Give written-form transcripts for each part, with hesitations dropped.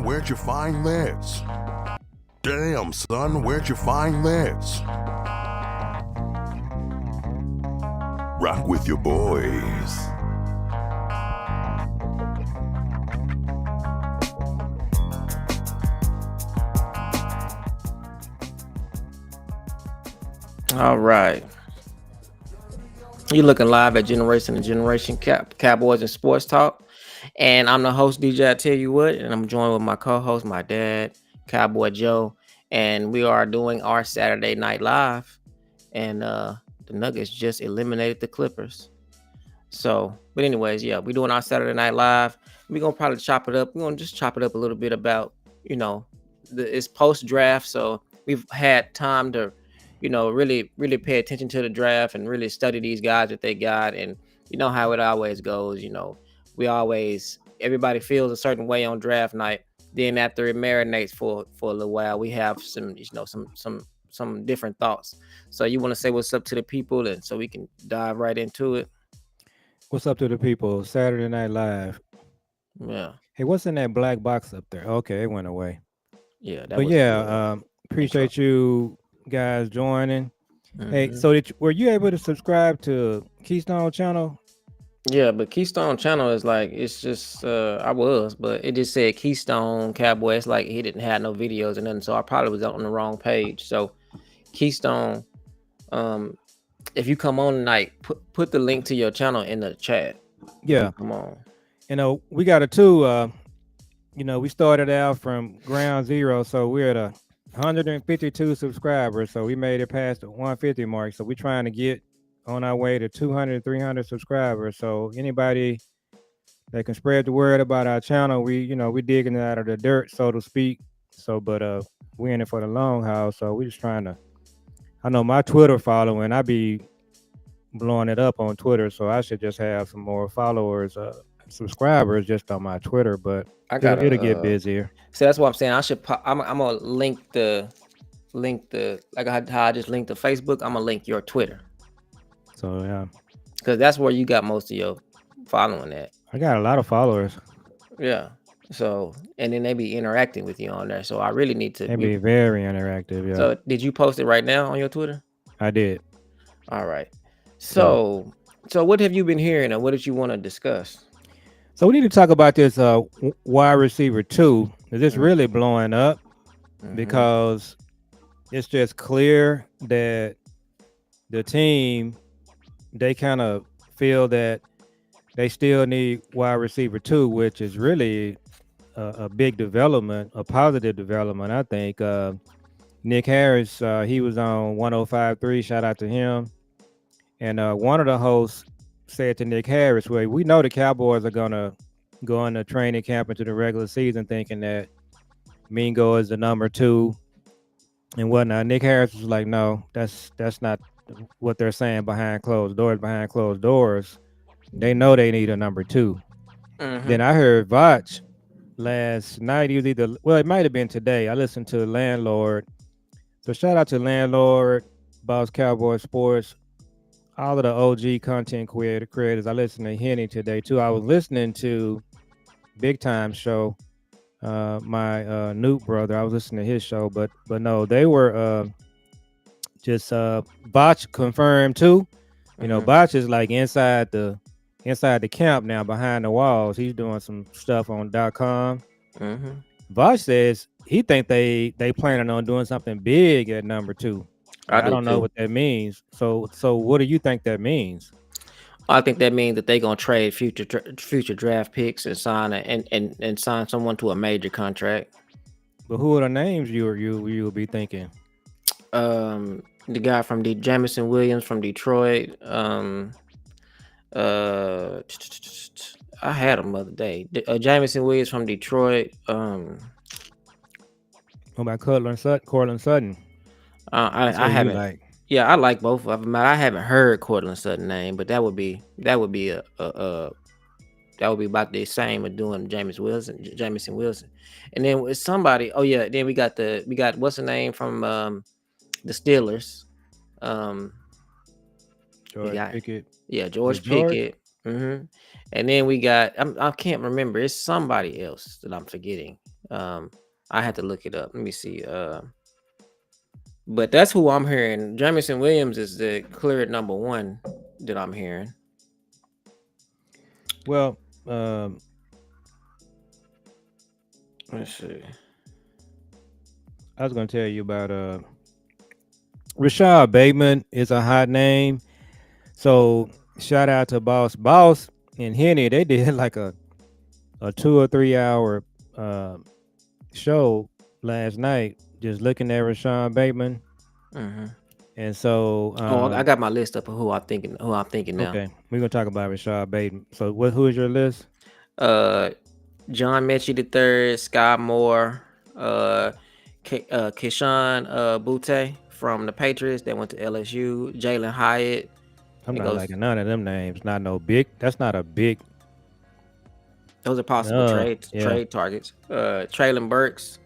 where'd you find this? Damn, son, where'd you find this? Rock with your boys. All right. You're looking live at Generation to Generation Cowboys and Sports Talk. And I'm the host, DJ Itelluwhat, and I'm joined with my co-host, my dad, Cowboy Joe. And we are doing our Saturday Night Live. And the Nuggets just eliminated the Clippers. So, but anyways, yeah, we're doing our Saturday Night Live. We're going to probably chop it up. We're going to just chop it up a little bit about, it's post-draft. So we've had time to really pay attention to the draft and really study these guys that they got. And you know how it always goes. Everybody feels a certain way on draft night. Then after it marinates for a little while, we have some different thoughts. So you want to say what's up to the people, and so we can dive right into it. What's up to the people? Saturday Night Live. Yeah. Hey, what's in that black box up there? Okay, it went away. Yeah. Appreciate you guys joining. Mm-hmm. Hey, so were you able to subscribe to Keystone Channel? Yeah, but Keystone Channel is like, it's just but it just said Keystone Cowboy. It's like he didn't have no videos or nothing, so I probably was on the wrong page. So Keystone, if you come on tonight, put the link to your channel in the chat. Yeah, come on. We got it too. We started out from ground zero, so we're at 152 subscribers. So we made it past the 150 mark. So we're trying to get on our way to 200, 300 subscribers. So anybody that can spread the word about our channel, we digging it out of the dirt, so to speak. So, but we're in it for the long haul. So we're just trying to. I know my Twitter following, I be blowing it up on Twitter, so I should just have some more followers, subscribers just on my Twitter. But it'll get busier. So that's what I'm saying. I'm gonna link the like how I just linked to Facebook. I'm gonna link your Twitter. So yeah, because that's where you got most of your following at. I got a lot of followers. Yeah. So, and then they be interacting with you on there. So I really need to. They be very interactive. Yeah. So did you post it right now on your Twitter? I did. All right. So what have you been hearing, and what did you want to discuss? So we need to talk about this wide receiver 2. Is this really blowing up? Because it's just clear that the team, they kind of feel that they still need wide receiver 2, which is really a big development, a positive development, I think. Nick Harris, he was on 105.3. Shout out to him. And one of the hosts said to Nick Harris, well, we know the Cowboys are going to go into training camp into the regular season thinking that Mingo is the number 2 and whatnot. Nick Harris was like, no, that's not what they're saying behind closed doors. Behind closed doors, they know they need a number 2. Then I heard Vach last night. He was it might have been today. I listened to Landlord. So shout out to Landlord, Boss Cowboy Sports, all of the OG content creators. I listened to Henny today too. I was listening to Big Time Show, my Newt brother. I was listening to his show, but no, they were just Botch confirmed too. Botch is like inside the camp now, behind the walls. He's doing some stuff on .com. Botch says he think they planning on doing something big at number 2. I don't know what that means. So what do you think that means? I think that means that they're gonna trade future draft picks and sign and sign someone to a major contract. But who are the names you will be thinking? The guy from Jamison Williams from Detroit. I had him the other day. Jamison Williams from Detroit. What about Cortland Sutton? I haven't. Yeah, I like both of them. I haven't heard Cortland Sutton's name, but that would be about the same as doing Jamison Wilson, and then with somebody. Oh yeah, then we got what's the name from the Steelers? George Pickett. Yeah, George Pickett. And then we got I can't remember. It's somebody else that I'm forgetting. I had to look it up. Let me see. But that's who I'm hearing. Jamison Williams is the clear number one that I'm hearing. Well, Let's see. I was going to tell you about Rashad Bateman is a hot name. So shout out to Boss and Henny. They did like a 2 or 3 hour show last night just looking at Rashad Bateman. Mm-hmm. And so I got my list up of who I'm thinking now. Okay, we're gonna talk about Rashad Bateman. So who is your list? John Mechie III, Sky Moore, Keyshawn Butte from the Patriots that went to LSU, Jalen Hyatt. I'm not liking none of them names. Not no big. That's not a big. Those are possible trade targets. Traylon Burks,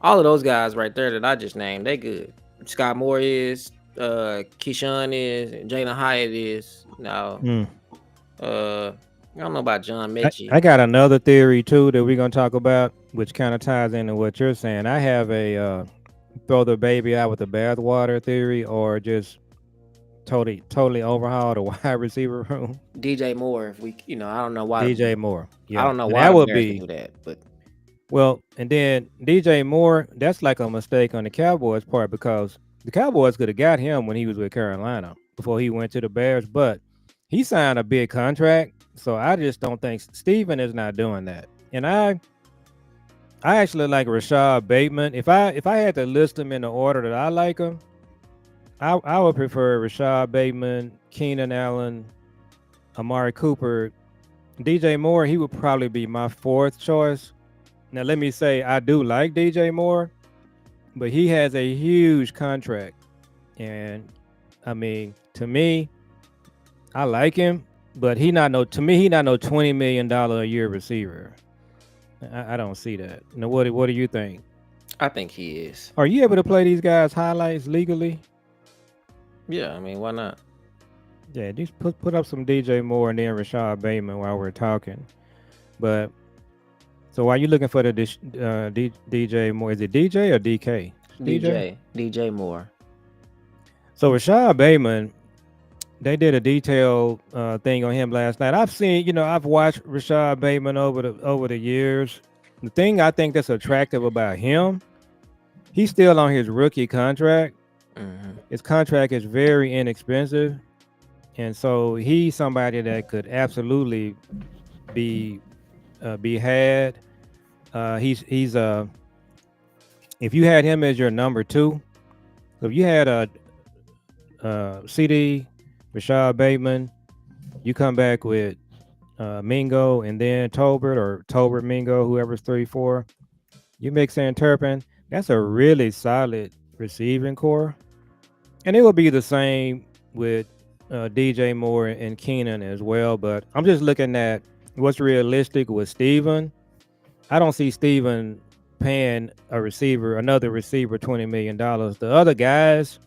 all of those guys right there that I just named, they good. Scott Moore is, Keyshawn is, Jalen Hyatt is. Now, I don't know about John Mechie. I got another theory too that we're gonna talk about, which kind of ties into what you're saying. I have a throw the baby out with the bathwater theory, or just totally overhaul the wide receiver room. DJ Moore, if we, I don't know why. DJ Moore, yeah, I don't know and why that would be do that, but well, and then DJ Moore, that's like a mistake on the Cowboys' part, because the Cowboys could have got him when he was with Carolina before he went to the Bears, but he signed a big contract. So I just don't think Steven is not doing that. And I actually like Rashad Bateman. If I had to list them in the order that I like them, I would prefer Rashad Bateman, Keenan Allen, Amari Cooper, DJ Moore. He would probably be my fourth choice. Now let me say I do like DJ Moore, but he has a huge contract, and I mean, to me, I like him. But he not no $20 million a year receiver. I don't see that. Now, what do you think? I think he is. Are you able to play these guys' highlights legally? Yeah, I mean, why not? Yeah, just put up some DJ Moore and then Rashad Bateman while we're talking. But so while you looking for the DJ Moore, is it DJ or DK? DJ Moore. So Rashad Bateman, they did a detailed thing on him last night. I've watched Rashad Bateman over the years. The thing I think that's attractive about him, he's still on his rookie contract. Mm-hmm. His contract is very inexpensive, and so he's somebody that could absolutely be had. He's if you had him as your number two, so if you had a CD, Rashad Bateman, you come back with Mingo and then Tolbert Mingo, whoever's 3-4. You mix in Turpin. That's a really solid receiving core. And it will be the same with DJ Moore and Keenan as well. But I'm just looking at what's realistic with Steven. I don't see Steven paying another receiver $20 million. The other guys,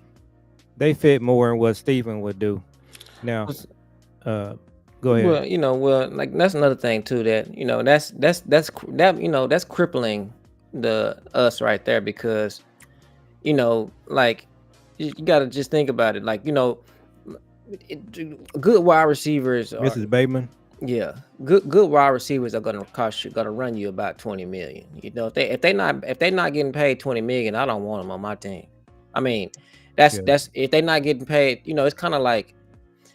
they fit more in what Steven would do. Now, go ahead. Well, like that's another thing too, that that's crippling us right there, because like you got to just think about it, like good wide receivers are, Mrs. Bateman. Yeah, good wide receivers are gonna run you about 20 million. If they not getting paid 20 million, I don't want them on my team. I mean, that's if they're not getting paid, it's kind of like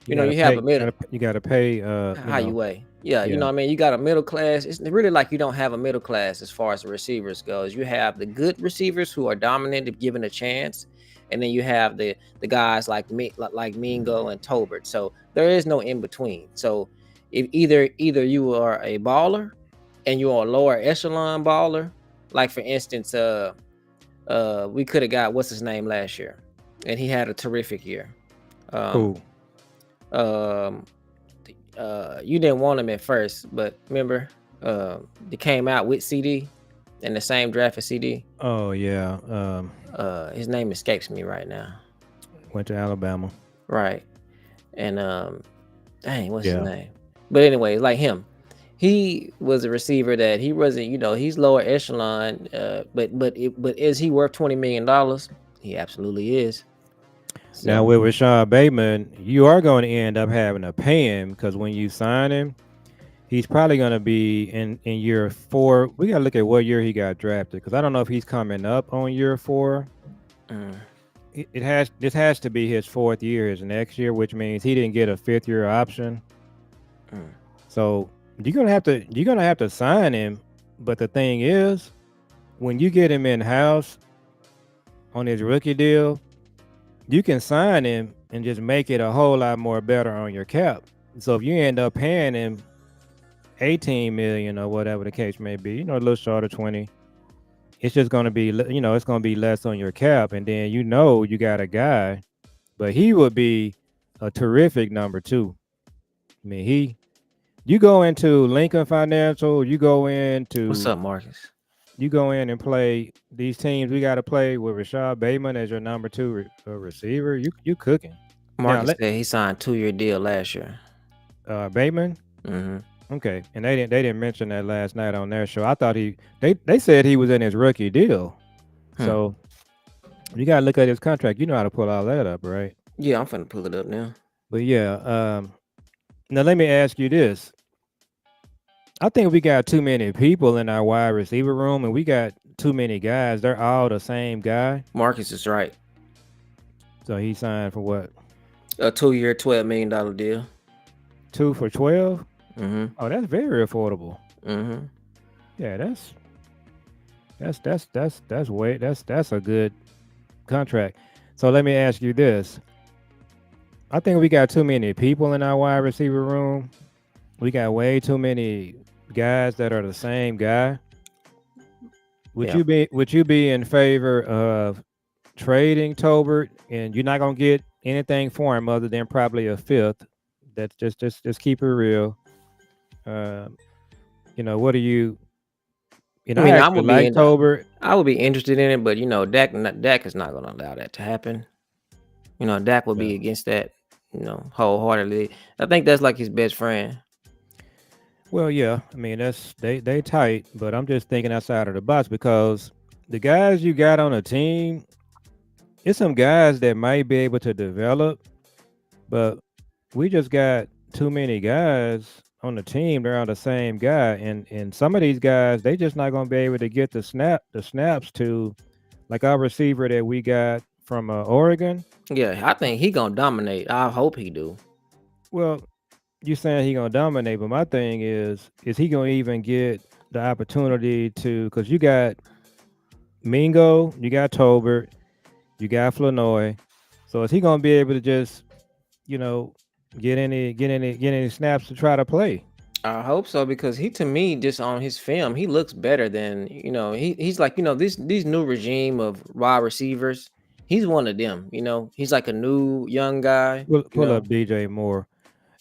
you have a middle. You got to pay highway. Yeah, you know what I mean? You got a middle class. It's really like you don't have a middle class as far as the receivers goes. You have the good receivers who are dominant if given a chance, and then you have the guys like Mingo and Tolbert. So there is no in between. So if either you are a baller and you're a lower echelon baller, like for instance, we could have got what's his name last year, and he had a terrific year. You didn't want him at first, but remember, they came out with CD in the same draft as CD. Oh yeah. His name escapes me right now. Went to Alabama. Right. And what's his name? But anyway, like him, he was a receiver that he wasn't, he's lower echelon. But is he worth $20 million? He absolutely is. Now So with Rashad Bateman, you are going to end up having to pay him because when you sign him, he's probably going to be in year 4. We got to look at what year he got drafted because I don't know if he's coming up on year 4. This has to be his 4th year, his next year, which means he didn't get a 5th year option. So you're gonna have to sign him. But the thing is, when you get him in house on his rookie deal, you can sign him and just make it a whole lot more better on your cap. So if you end up paying him 18 million or whatever the case may be, a little short of 20, it's just going to be, it's going to be less on your cap. And then, you got a guy, but he would be a terrific number 2. I mean, you go into Lincoln Financial, you go into, what's up, Marcus? You go in and play these teams. We got to play with Rashad Bateman as your number 2 receiver. You cooking. Marcus said he signed a 2-year deal last year. Bateman. Okay, and they didn't mention that last night on their show. I thought they said he was in his rookie deal. So you got to look at his contract. You know how to pull all that up, right? Yeah, I'm finna pull it up now. But yeah, now let me ask you this. I think we got too many people in our wide receiver room, and we got too many guys. They're all the same guy. Marcus is right. So he signed for what? A 2-year, $12 million deal. 2 for 12? Oh, that's very affordable. Yeah, that's a good contract. So let me ask you this. I think we got too many people in our wide receiver room. We got way too many guys that are the same guy. Would you be in favor of trading Tolbert, and you're not gonna get anything for him other than probably a 5th? That's just keep it real. What do you? I would like Tolbert. I would be interested in it, but Dak is not gonna allow that to happen. Dak would be against that, wholeheartedly. I think that's like his best friend. Well, yeah, I mean that's they tight, but I'm just thinking outside of the box because the guys you got on a team, it's some guys that might be able to develop, but we just got too many guys on the team. They're on the same guy, and some of these guys they just not gonna be able to get the snaps to, like our receiver that we got from Oregon. Yeah, I think he gonna dominate. I hope he do. Well, you saying he gonna dominate, but my thing is he gonna even get the opportunity to? Because you got Mingo, you got Tolbert, you got Flanoy, so is he gonna be able to just, get any snaps to try to play? I hope so, because he, to me, just on his film, he looks better than he's like these new regime of wide receivers. He's one of them. He's like a new young guy. Pull up DJ Moore.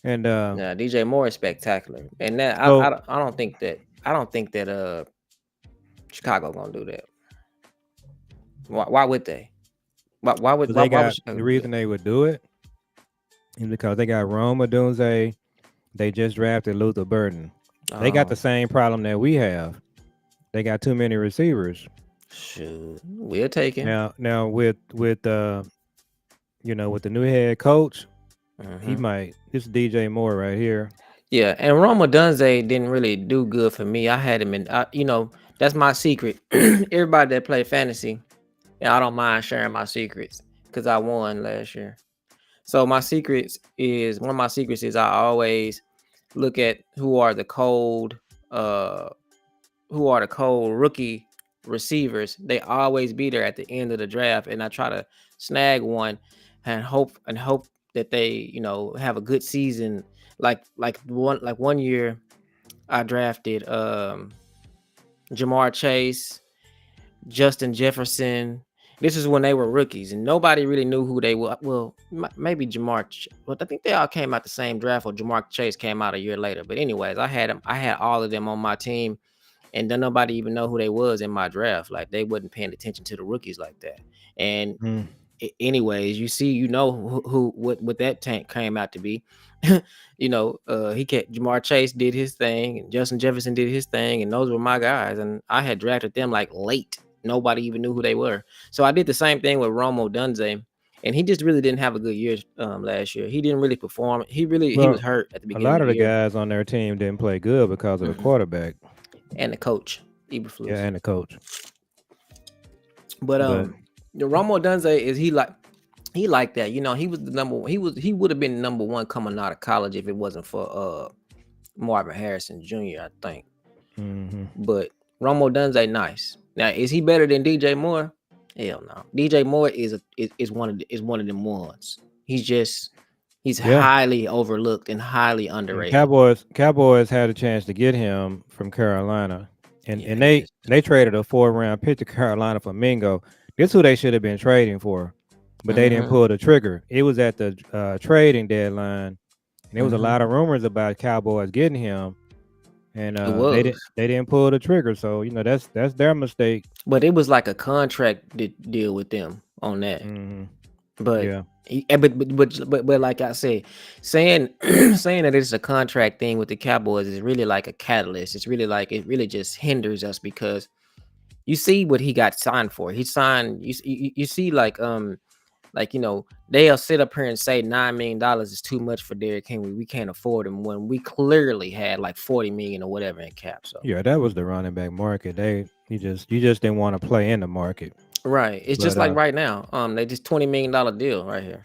And yeah, DJ Moore is spectacular, and that I don't think that Chicago gonna do that. Why would they? Why would Chicago the reason they would do it is because they got Rome Odunze. They just drafted Luther Burden. They got the same problem that we have. They got too many receivers. Shoot, we'll take it. Now with the new head coach. He might. This is DJ Moore right here. Yeah, and Roma Dunze didn't really do good for me. I had him in, that's my secret. Everybody that play fantasy, I don't mind sharing my secrets because I won last year. So one of my secrets is I always look at who are the cold rookie receivers. They always be there at the end of the draft, and I try to snag one and hope that they, have a good season. Like one year I drafted Jamar Chase, Justin Jefferson. This is when they were rookies and nobody really knew who they were. Well, maybe Jamar, but I think they all came out the same draft, or Jamar Chase came out a year later. But anyways, I had all of them on my team, and then nobody even know who they was in my draft. Like they wasn't paying attention to the rookies like that. And anyways, you see, who what that tank came out to be. He kept Jamar Chase did his thing, and Justin Jefferson did his thing, and those were my guys. And I had drafted them like late. Nobody even knew who they were. So I did the same thing with Romo Dunze, and he just really didn't have a good year last year. He didn't really perform. He was Well, hurt at the a beginning lot of of the the year, guys on their team didn't play good because of the quarterback. and the coach Yeah, Eberflus. and the coach. But But the Romo Dunze is he like that. He was the number. He would have been number one coming out of college if it wasn't for Marvin Harrison Jr. I think. mhm. But Romo Dunze nice. Now is he better than DJ Moore? Hell no. DJ Moore is one of them ones. He's Yeah, highly overlooked and highly and underrated. Cowboys had a chance to get him from Carolina, and Yeah, and he they just they traded a 4th-round pick to Carolina for Mingo. This who they should have been trading for, but they didn't mm-hmm, pull the trigger. It was at the trading deadline, and there was a mm-hmm. lot of rumors about Cowboys getting him, and It they was. didn't pull the trigger. So that's their mistake. But it was like a contract deal with them on that. Hmm. But Yeah, but like I said, saying saying that it's a contract thing with the Cowboys is really like a catalyst. It's really like it really just hinders us because you see what he got signed for. He signed you see they'll sit up here and say $9 million is too much for Derrick Henry. We can't afford him when we clearly had like 40 million or whatever in cap. So yeah, that was the running back market. You just didn't want to play in the market. right, it's just But like right now. They just $20 million deal right here.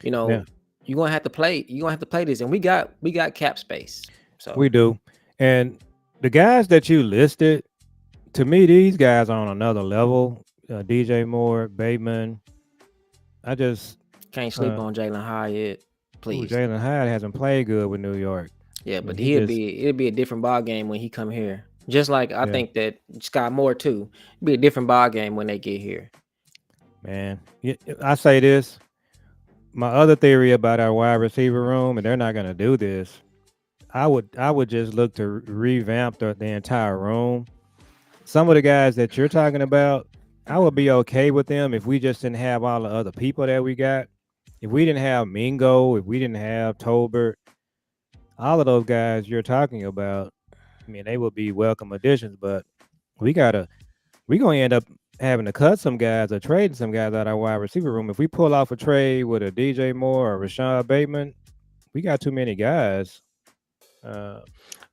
yeah, You're gonna have to play. You're gonna have to play this, and we got cap space. So we do. And the guys that you listed, to me, these guys are on another level. DJ Moore, Bateman. I just can't sleep uh, on Jalen Hyatt, please. Jalen Hyde hasn't played good with New York. Yeah, I mean, but he just it'll be a different ball game when he come here. Just like I yeah, think that Scott Moore too. It'll be a different ball game when they get here. man. I say this. My other theory about our wide receiver room, and they're not going to do this. I would just look to revamp the entire room. Some of the guys that you're talking about, I would be okay with them if we just didn't have all the other people that we got. If we didn't have Mingo, if we didn't have Tolbert, all of those guys you're talking about, I mean, they would be welcome additions. But we're gonna end up having to cut some guys or trading some guys out of our wide receiver room. If we pull off a trade with a DJ Moore or Rashad Bateman, we got too many guys.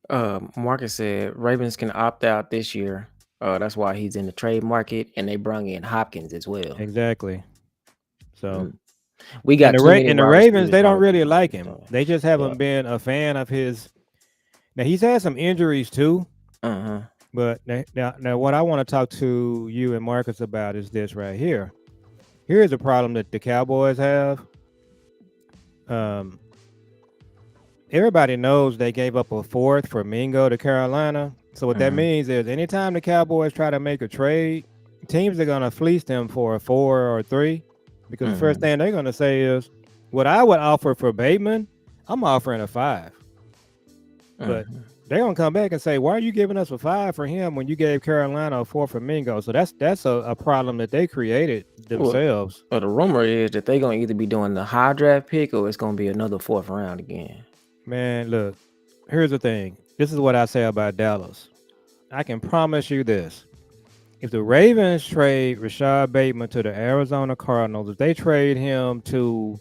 Marcus said Ravens can opt out this year. That's why he's in the trade market, and they brung in Hopkins as well. Exactly. So we got too many and the wide Ravens, receivers they on don't the really team. like him. They just haven't Yeah. been a fan of his. Now he's had some injuries too. But now what I want to talk to you and Marcus about is this right here. Here's a problem that the Cowboys have. Everybody knows they gave up a 4th for Mingo to Carolina. So what that means is anytime the Cowboys try to make a trade, teams are going to fleece them for a 4 or 3 because the first thing they're going to say is, what I would offer for Bateman, I'm offering a 5. But they're going to come back and say, why are you giving us a 5 for him when you gave Carolina a 4 for Mingo? So that's a problem that they created themselves. Well, the rumor is that they're going to either be doing the high draft pick or it's going to be another 4th round again. Man, look, here's the thing. This is what I say about Dallas. I can promise you this. If the Ravens trade Rashad Bateman to the Arizona Cardinals, if they trade him to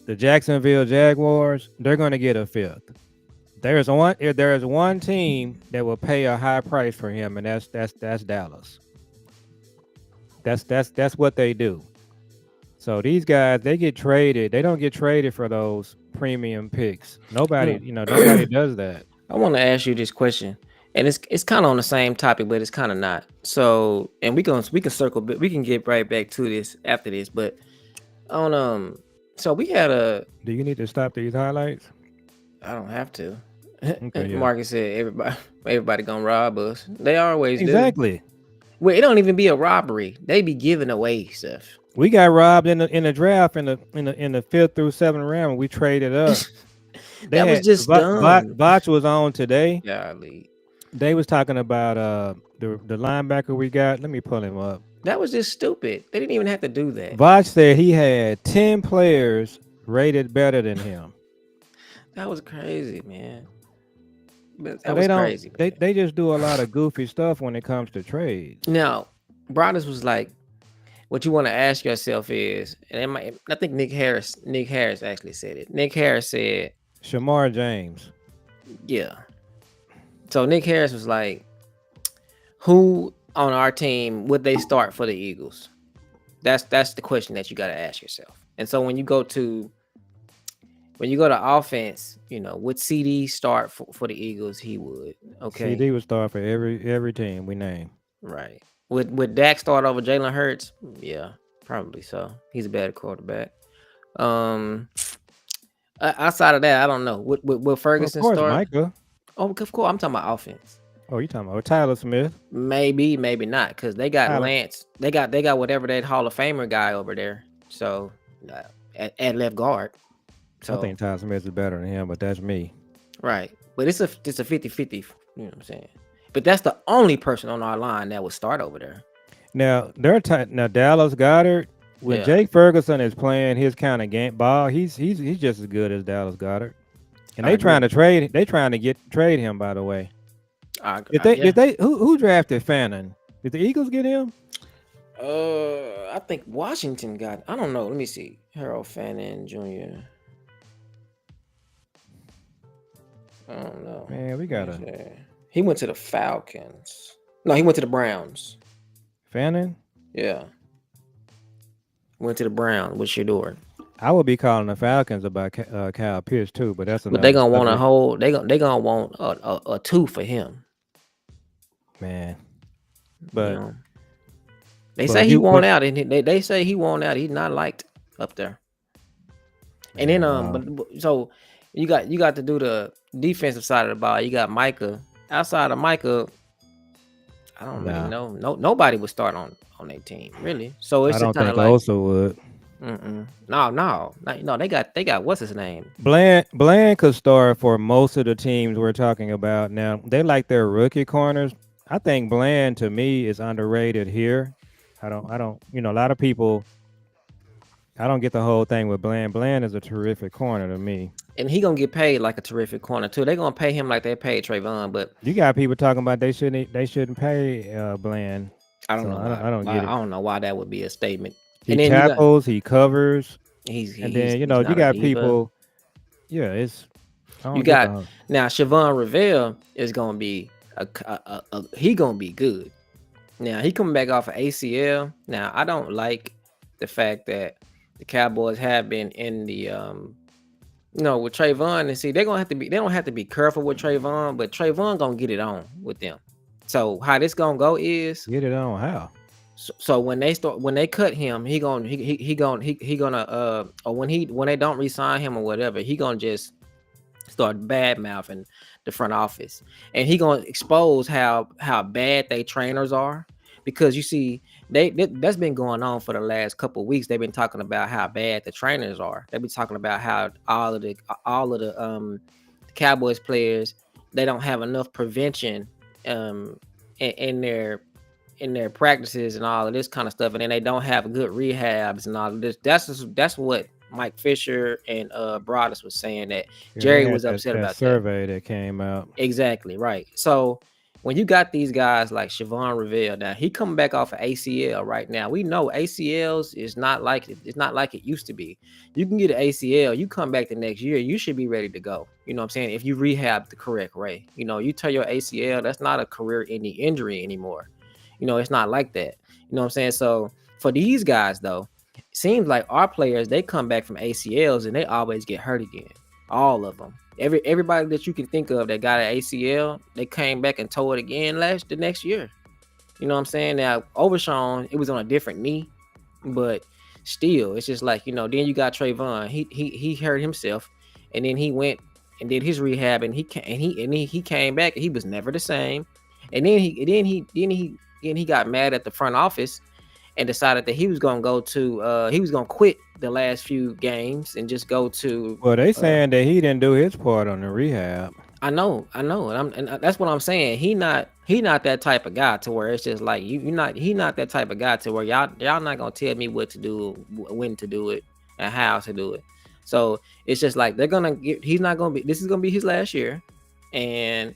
the Jacksonville Jaguars, they're going to get a 5th. If there is one team that will pay a high price for him, and that's Dallas. That's what they do. So these guys, they get traded. They don't get traded for those premium picks. Nobody does that. I want to ask you this question, and it's kind of on the same topic, but it's kind of not. So, and we can circle, but we can get right back to this after this. But on so we had a. Do you need to stop these highlights? I don't have to. Okay, yeah. Marcus said everybody gonna rob us. They always Exactly. do. Well, it don't even be a robbery. They be giving away stuff. We got robbed in the draft in the 5th through 7th round when we traded up. That was just dumb. Vach was on today. Golly. They was talking about the linebacker we got. Let me pull him up. That was just stupid. They didn't even have to do that. Vach said he had 10 players rated better than him. That was crazy, man. So That they was don't. crazy, They man. they just do a lot of goofy stuff when it comes to trades. Now, Broadus was like, what you want to ask yourself is, and I think Nick Harris actually said it. Nick Harris said, Shamar James. yeah. So Nick Harris was like, who on our team would they start for the Eagles? That's the question that you got to ask yourself. And so when you go to offense, would CD start for the Eagles? He would. Okay. CD would start for every team we name. Right. Would Dak start over Jalen Hurts? Yeah, probably so. He's a better quarterback. Outside of that, I don't know. Would Well, of Ferguson course, start? Micah. Oh, of course. I'm talking about offense. Oh, you talking about Tyler Smith? Maybe not, because they got Tyler. Lance. They got whatever that Hall of Famer guy over there. So at left guard. So I think Tyler Smith is better than him, but that's me. right. But it's a 50-50. You know what I'm saying? But that's the only person on our line that would start over there. Now now Dallas Goedert. When Yeah. Jake Ferguson is playing his kind of game ball, he's just as good as Dallas Goedert. And I they agree. trying to trade him, by the way. Yeah. Did they who drafted Fannin? Did the Eagles get him? I think Washington got. I don't know. Let me see. Harold Fannin Jr. I don't know. Man, we got a He went to the Falcons. No, he went to the Browns. Fannin. Yeah. Went to the Browns with Shador. I would be calling the Falcons about Kyle Pitts too, but that's But they another gonna want a subject. whole. They gonna want a 2 for him. Man. you But know? They but say he he- won but- out, and they say he won out. He's not liked up there. And then but so you got to do the defensive side of the ball. You got Micah. Outside of Micah, I don't really know. Nobody would start on their team really. So it's I don't kind of think like Osa would. no. They got what's his name? Bland could start for most of the teams we're talking about now. They like their rookie corners. I think Bland to me is underrated here. I don't. A lot of people. I don't get the whole thing with Bland. Bland is a terrific corner to me. And he gonna get paid like a terrific corner too. They're gonna pay him like they paid Trayvon, but You got people talking about they shouldn't pay Bland. I don't So know. I don't get it. I don't know why that would be a statement. He And then you got- tackles, he covers, He's and then he's you not a got diva. people. Yeah, it's. I don't You get got the- now Siobhan Rivera is gonna be he gonna be good. Now he coming back off of ACL. Now I don't like the fact that the Cowboys have been in the with Trayvon, and see they don't have to be careful with Trayvon, but Trayvon gonna get it on with them. So how this gonna go is get it on how. so when they cut him, or when they don't re-sign him or whatever, he gonna just start bad mouthing the front office, and he gonna expose how bad they trainers are, because you see that's been going on for the last couple of weeks. They've been talking about how bad the trainers are. They've been talking about how all of the Cowboys players, they don't have enough prevention in their practices and all of this kind of stuff, and then they don't have good rehabs and all of this. That's what Mike Fisher and Broadus was saying, that Yeah, Jerry they had was upset that about that. survey that came out. Exactly right. So when you got these guys like Siobhan Rivera, now he coming back off of ACL right now. We know ACLs is not like it used to be. You can get an ACL, you come back the next year, you should be ready to go. You know what I'm saying? If you rehab the correct way, you tear your ACL, that's not a career-ending injury anymore. It's not like that. You know what I'm saying? So for these guys though, it seems like our players, they come back from ACLs and they always get hurt again. All of them. Everybody that you can think of that got an ACL, they came back and tore it again the next year. You know what I'm saying? Now, Overshawn, it was on a different knee, but still, it's just like, then you got Trayvon. He hurt himself, and then he went and did his rehab, and he came back, and he was never the same. And then he got mad at the front office and decided that he was gonna quit the last few games and just go to. Well, they saying that he didn't do his part on the rehab. I know, and that's what I'm saying. He not that type of guy to where it's just like he not that type of guy to where y'all not gonna tell me what to do, when to do it, and how to do it. So it's just like they're gonna get. He's not gonna be. This is gonna be his last year, and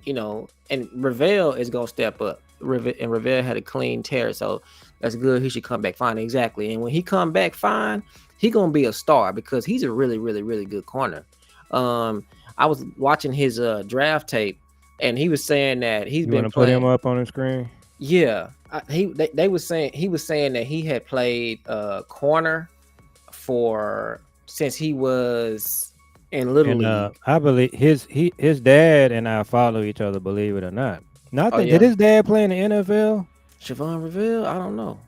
and Ravel is gonna step up. Ravel had a clean tear, so that's good. He should come back fine. Exactly. And when he come back fine, he gonna be a star because he's a really, really, really good corner. I was watching his draft tape, and he was saying that he's You been want to put him playing. up on the screen? Yeah, they was saying he was saying that he had played corner for since he was in Little And League. I believe his dad and I follow each other, believe it or not. Oh Nothing. yeah, Did his dad play in the NFL? Siobhan Reveal. I don't know.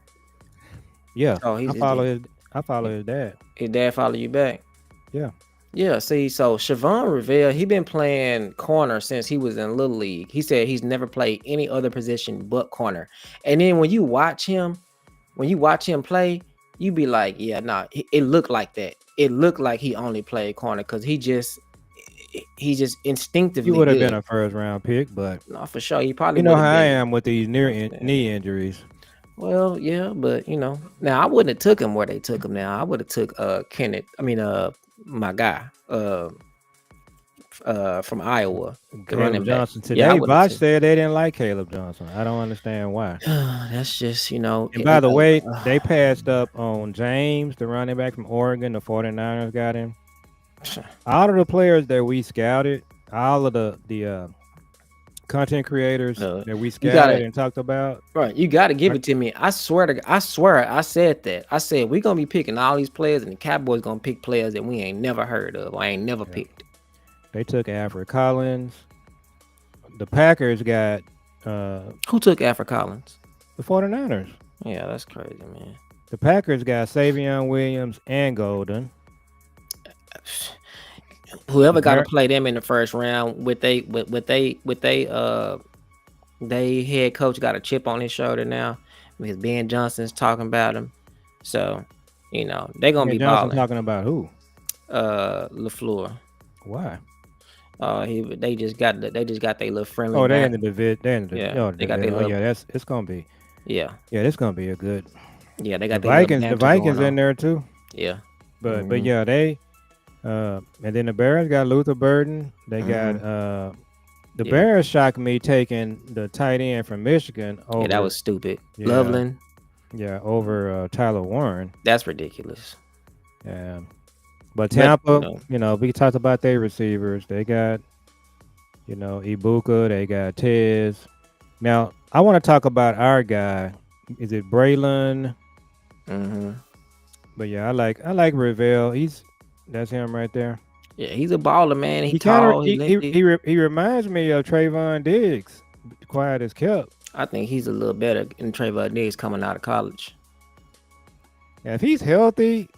Yeah, Oh, I follow his dad. his dad follow you back. Yeah. Yeah, see, so Siobhan Reveal, he been playing corner since he was in Little League. He said he's never played any other position but corner. And then when you watch him play, you be like, yeah, nah, it looked like that. It looked like he only played corner because he just instinctively He would have been good. a first round pick, but No, for sure. He probably you know would how have I been. am with these knee injuries. Well, yeah, but now I wouldn't have took him where they took him. Now I would have took Kenneth. I mean, my guy, from Iowa, the running Caleb back. Johnson. Yeah, I Today, would have Bosch took. said they didn't like Caleb Johnson. I don't understand why. That's just And by the way, they passed up on James, the running back from Oregon. The 49ers got him. All of the players that we scouted, all of the content creators that we scouted and talked about. Right, you got to give it to me. I swear, I said that. I said we're gonna be picking all these players, and the Cowboys gonna pick players that we ain't never heard of, or ain't never picked. They took Alfred Collins. The Packers got who took Alfred Collins? The 49ers. Yeah, that's crazy, man. The Packers got Savion Williams and Golden. Whoever got to play them in the first round with they head coach got a chip on his shoulder now because Ben Johnson's talking about him. So, they're gonna be Johnson balling. Talking about who? LaFleur. Why? They just got their little friendly. Oh, they're in the division. They got their little. Yeah, it's gonna be. Yeah, it's gonna be a good. Yeah, they got the Vikings. The Vikings in there too. Yeah, but yeah, they. And then the Bears got Luther Burden. They got the Bears shocked me taking the tight end from Michigan over. Yeah, that was stupid. Yeah, Loveland. Yeah, over Tyler Warren. That's ridiculous. Yeah. But Tampa, we talked about their receivers. They got, Ibuka. They got Tez. Now, I want to talk about our guy. Is it Braylon? Mm-hmm. But yeah, I like Ravel. That's him right there. Yeah, he's a baller, man. He reminds me of Trayvon Diggs. Quiet as kept. I think he's a little better than Trayvon Diggs coming out of college. Yeah, if he's healthy,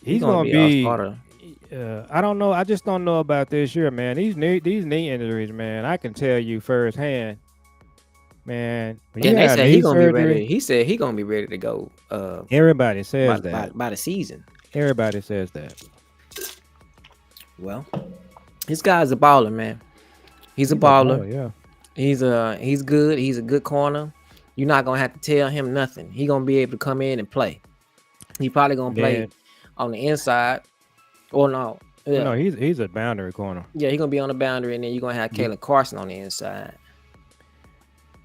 he's gonna be. I don't know. I just don't know about this year, man. These knee injuries, man. I can tell you firsthand, man. Yeah, they said he's gonna be ready. He said he's gonna be ready to go. Everybody says that by the season. Everybody says that. Well, this guy's a baller, man. He's a baller. Yeah. He's good. He's a good corner. You're not gonna have to tell him nothing. He's gonna be able to come in and play. He probably gonna play on the inside. Or no. Yeah. No, he's a boundary corner. Yeah, he's gonna be on the boundary, and then you're gonna have Kalen Carson on the inside.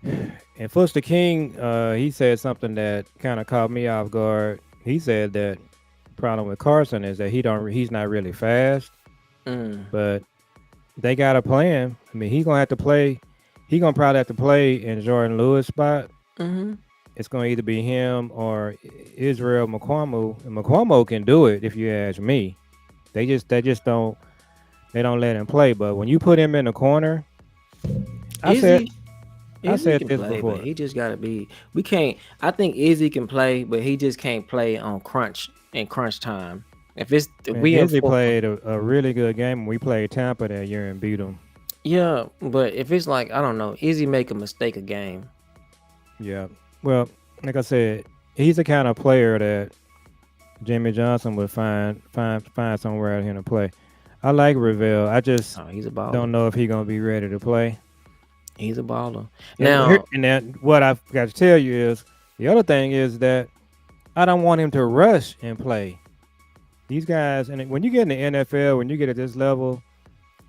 And Foster King, he said something that kind of caught me off guard. He said that the problem with Carson is that he's not really fast. But they got a plan. I mean, he's gonna have to play. He's gonna probably have to play in Jordan Lewis' spot. Mm-hmm. It's gonna either be him or Israel Mukuamu. And Mukuamu can do it, if you ask me. They just don't let him play. But when you put him in the corner, I said this before. He just gotta be. We can't. I think Izzy can play, but he just can't play on crunch time. Izzy played a really good game when we played Tampa that year and beat them. Yeah, but if it's like, I don't know, Izzy make a mistake a game. Yeah. Well, like I said, he's the kind of player that Jimmy Johnson would find somewhere out here to play. I like Ravel. I just he's a baller. Don't know if he's gonna be ready to play. He's a baller. And what I've got to tell you is the other thing is that I don't want him to rush and play. These guys, and when you get in the NFL, when you get at this level,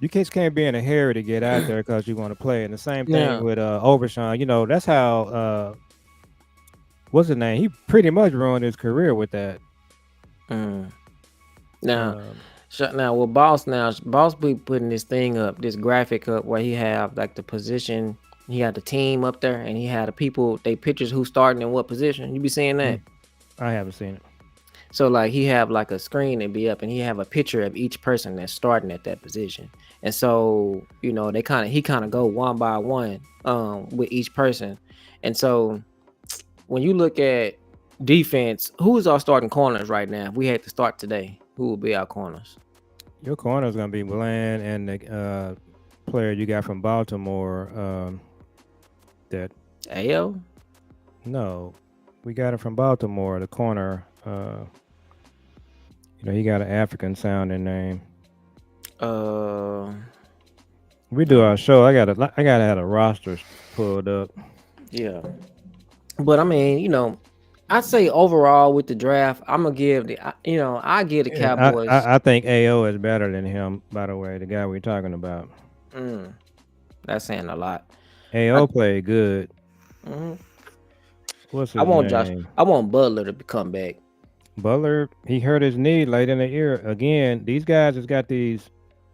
you just can't be in a hurry to get out there because you want to play. And the same thing Now, with Overshawn. You know, that's how what's his name? He pretty much ruined his career with that. mm, now, Um, now, well, Boss be putting this thing up, this graphic up where he have like the position. He had the team up there, and he had the people. They pictures who starting in what position. You be seeing that. I haven't seen it. So like he have like a screen and be up, and he have a picture of each person that's starting at that position. And so he kind of go one by one with each person. And so when you look at defense, who is our starting corners right now? If we had to start today, who would be our corners? Your corner is gonna be Bland and the player you got from Baltimore. That AO? no, we got it from Baltimore. The corner. He got an African sounding name. We do our show. I gotta have a roster pulled up. Yeah. But I mean, I'd say overall with the draft, I'm gonna give I give the Cowboys. I think AO is better than him. By the way, the guy we're talking about. That's saying a lot. AO played good. What's his name? I want Butler to come back. Butler, he hurt his knee late in the year. Again, these guys has got these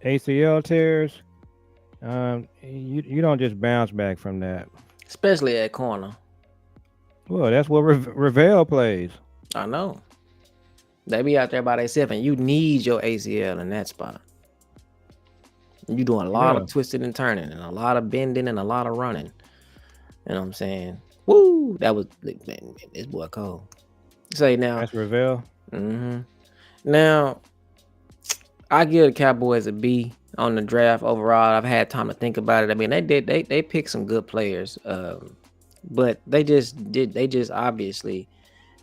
ACL tears. You don't just bounce back from that. Especially at corner. Well, that's what Ravel plays. I know. They be out there by themselves, and you need your ACL in that spot. You doing a lot of twisting and turning, and a lot of bending, and a lot of running. You know what I'm saying? Woo! That was, man, this boy cold. Say now. That's Ravel. Now, I give the Cowboys a B on the draft overall. I've had time to think about it. I mean, they picked some good players, but they just obviously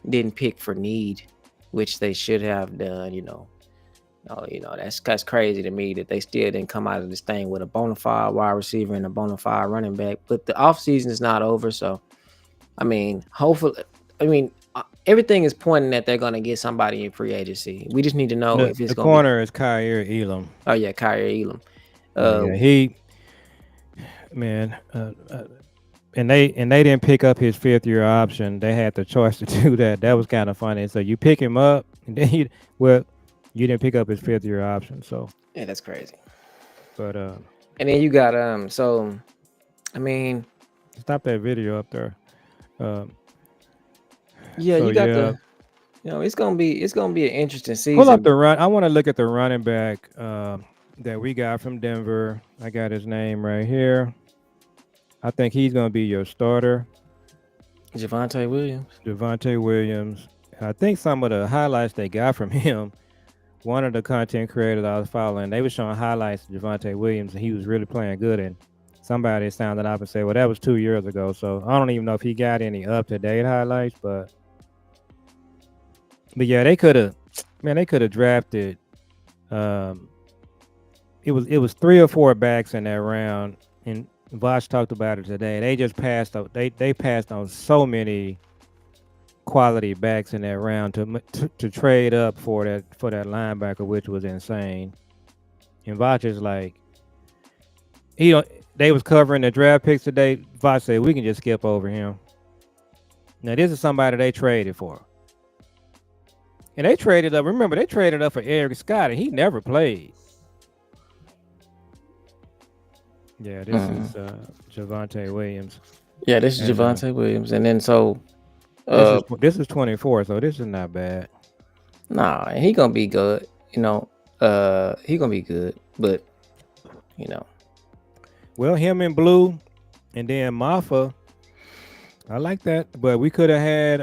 didn't pick for need, which they should have done. That's crazy to me that they still didn't come out of this thing with a bona fide wide receiver and a bona fide running back. But the offseason is not over, so I mean, hopefully, everything is pointing that they're going to get somebody in free agency. We just need to know if it's going to be. The corner is Kyer Elam. Oh, yeah, Kyer Elam. And they didn't pick up his 5th-year option. They had the choice to do that. That was kind of funny. So you pick him up, and then you didn't pick up his 5th-year option. So yeah, that's crazy. But and then you got stop that video up there. You got it's gonna be an interesting season. Pull up the run. I want to look at the running back that we got from Denver. I got his name right here. I think he's gonna be your starter. Javonte Williams. I think some of the highlights they got from him, one of the content creators I was following, they were showing highlights of Javonte Williams, and he was really playing good. And somebody sounded up and said, well, that was 2 years ago. So I don't even know if he got any up-to-date highlights, but yeah, they could have drafted. It was 3 or 4 backs in that round, and Vosh talked about it today. They just passed. They passed on so many quality backs in that round to trade up for that linebacker, which was insane. And Vosh is like, they was covering the draft picks today. Vosh said we can just skip over him. Now this is somebody they traded for. And they traded up. Remember, they traded up for Eric Scott, and he never played. Yeah, this is Javonte Williams. Yeah, this is Javonte Williams, and then this is 24, so this is not bad. Nah, he gonna be good. He gonna be good, but Well, him in blue, and then Maffa. I like that, but we could have had.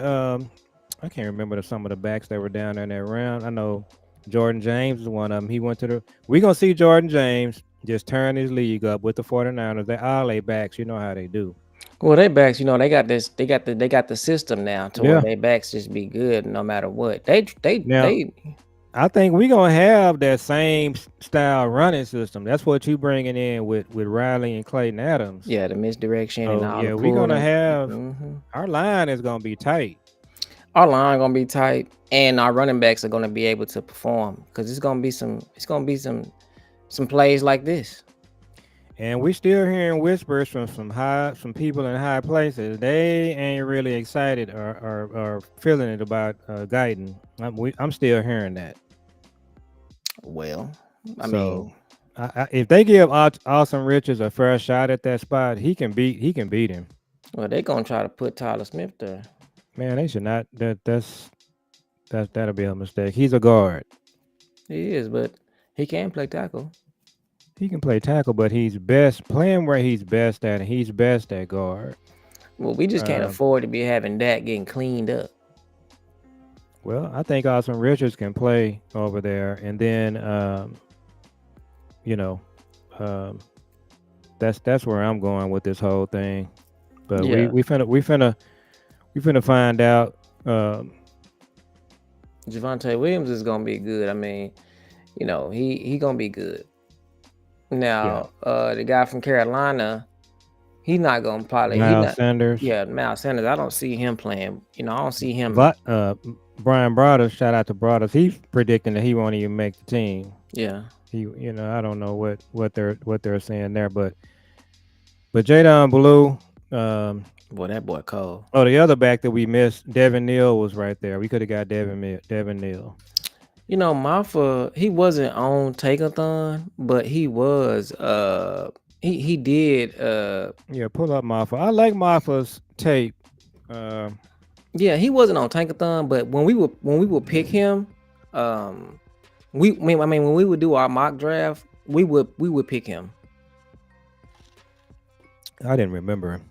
I can't remember some of the backs that were down there in that round. I know Jordan James is one of them. He went to we're going to see Jordan James just turn his league up with the 49ers. They all they backs. You know how they do. Well, they backs, they got this. They got the system now to where they backs just be good no matter what. They I think we're going to have that same style running system. That's what you bringing in with Riley and Clayton Adams. Yeah, the misdirection and all. Yeah, we're going to have our line is going to be tight. Our line gonna be tight, and our running backs are gonna be able to perform because it's gonna be some plays like this. And we still hearing whispers from some people in high places. They ain't really excited or feeling it about Guyton. I'm still hearing that. Well, I So mean, if they give Awesome Richards a fair shot at that spot, he can beat him. well, they gonna try to put Tyler Smith there. Man, they should not. That'll be a mistake. He's a guard. He is, but he can play tackle. He can play tackle, but he's best playing where he's best at, and he's best at guard. Well, we just can't afford to be having that getting cleaned up. Well, I think Awesome Richards can play over there, and then that's where I'm going with this whole thing. But Yeah. we finna find out. Javonte Williams is gonna be good. I mean, he gonna be good. Now, the guy from Carolina, he's not gonna probably. Miles Sanders. Yeah, Miles Sanders. I don't see him playing. I don't see him. Brian Broaddus, shout out to Broaddus. He's predicting that he won't even make the team. Yeah. I don't know what they're saying there, but Jadon Blue. Boy, that boy cold. Oh, the other back that we missed, Devin Neal, was right there. We could have got Devin Neal. Mafa, he wasn't on Take-a-thon, but he was. He did. Yeah, pull up Mafa. I like Mafa's tape. Yeah, he wasn't on Tankathon, but when we would pick him, when we would do our mock draft, we would pick him. I didn't remember him.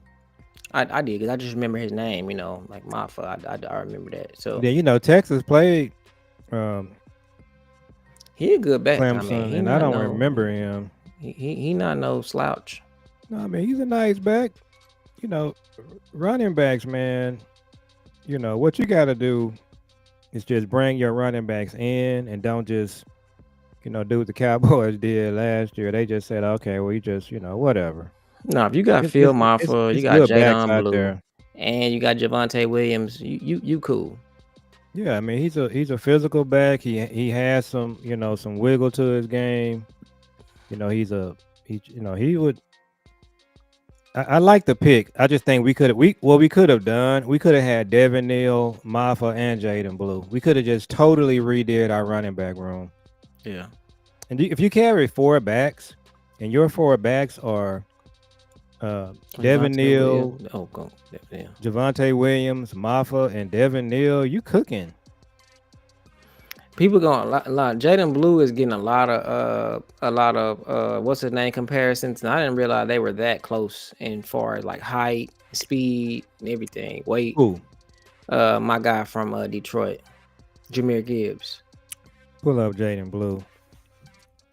I did because I just remember his name. Like Mafa. I remember that. So yeah, Texas played. He a good back. Clemson, and I don't remember him. He not no slouch. No, I mean he's a nice back. Running backs, man. What you got to do is just bring your running backs in and don't just, do what the Cowboys did last year. They just said, okay, well, you just, whatever. No, if you got Phil Mafa, you got Jadon Blue, and you got Javonte Williams, you cool. Yeah, I mean he's a physical back. He has some some wiggle to his game. He would. I like the pick. I just think we could have had Devin Neal, Mafa, and Jadon Blue. We could have just totally redid our running back room. Yeah. And if you carry 4 backs, and your 4 backs are Devin Neal, Javonte Williams, Mafa, and Devin Neal, you cooking. People going a lot. Jadon Blue is getting a lot of what's his name comparisons, and I didn't realize they were that close in far as like height, speed, and everything. Weight. Who? My guy from Detroit, Jahmyr Gibbs. Pull up Jadon Blue.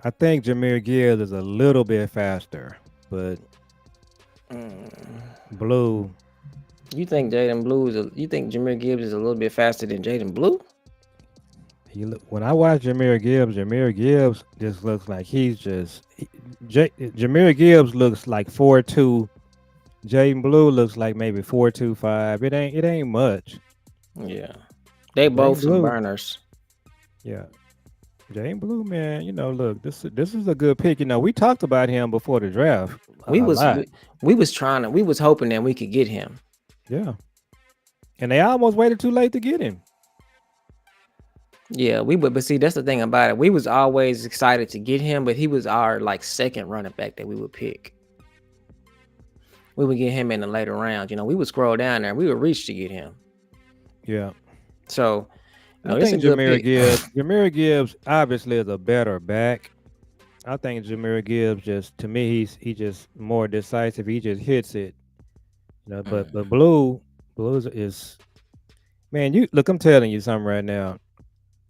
I think Jahmyr Gibbs is a little bit faster, but Blue. You think Jahmyr Gibbs is a little bit faster than Jadon Blue? When I watch Jahmyr Gibbs just looks like Jahmyr Gibbs looks like 4'2". Jadon Blue looks like maybe 4'2", 5". It ain't much. Yeah, they both some burners. Yeah, Jadon Blue, man. Look, this is a good pick. We talked about him before the draft. We was hoping that we could get him. Yeah, and they almost waited too late to get him. Yeah, but see, that's the thing about it. We was always excited to get him, but he was our second running back that we would pick. We would get him in the later rounds. We would scroll down there. We would reach to get him. Yeah. So, I think Jahmyr Gibbs obviously is a better back. I think Jahmyr Gibbs he's just more decisive. He just hits it. But Blue is, man. I'm telling you something right now.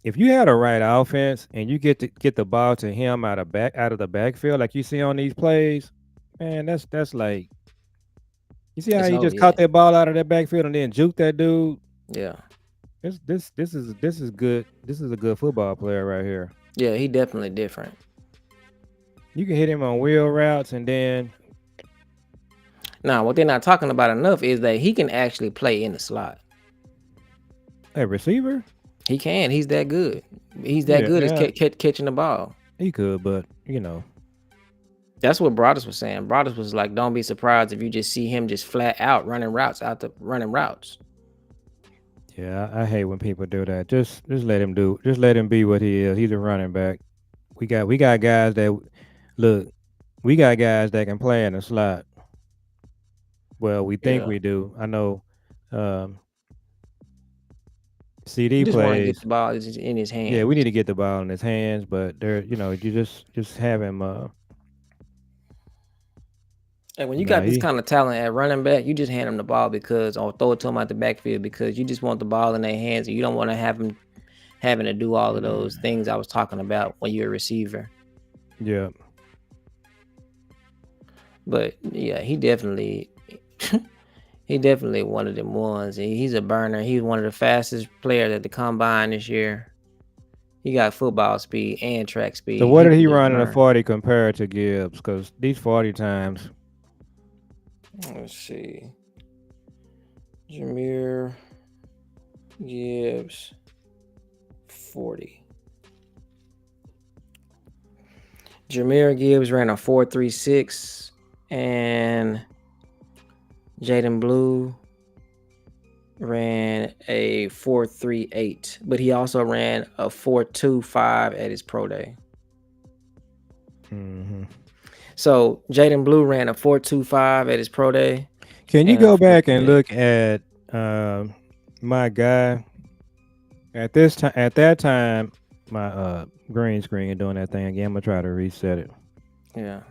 If you had a right offense and you get the ball to him out of the backfield like you see on these plays, man, that's like, you see how he just caught that ball out of that backfield and then juked that dude. Yeah, this is good. This is a good football player right here. Yeah, he definitely different. You can hit him on wheel routes, and then now what they're not talking about enough is that he can actually play in the slot. A receiver? He can. He's that good. He's that good Yeah, at catching the ball. he could, but That's what Broadus was saying. Broadus was like, don't be surprised if you just see him just flat out running routes. yeah, I hate when people do that. Just let him do. Just let him be what he is. He's a running back. We got guys that look. We got guys that can play in the slot. Well, we think Yeah. we do. I know. You CD just want to get plays. the ball in his hands. Yeah, we need to get the ball in his hands, but you just have him. And when you Nah, got this kind of talent at running back, you just hand them the ball or throw it to them out the backfield because you just want the ball in their hands and you don't want to have them having to do all of those things I was talking about when you're a receiver. Yeah. But yeah, he definitely one of them ones. He's a burner. He's one of the fastest players at the combine this year. He got football speed and track speed. So what did he run in a 40 compared to Gibbs? Because these 40 times. Let's see. Jameer Gibbs 40. Jameer Gibbs ran a 4.36 and Jaden Blue ran a 4.38, but he also ran a 4.25 at his pro day. Mm-hmm. So Jaden Blue ran a 4.25 at his pro day. Can you go back and look at my guy at that time? My green screen doing that thing again. I'm gonna try to reset it. Yeah.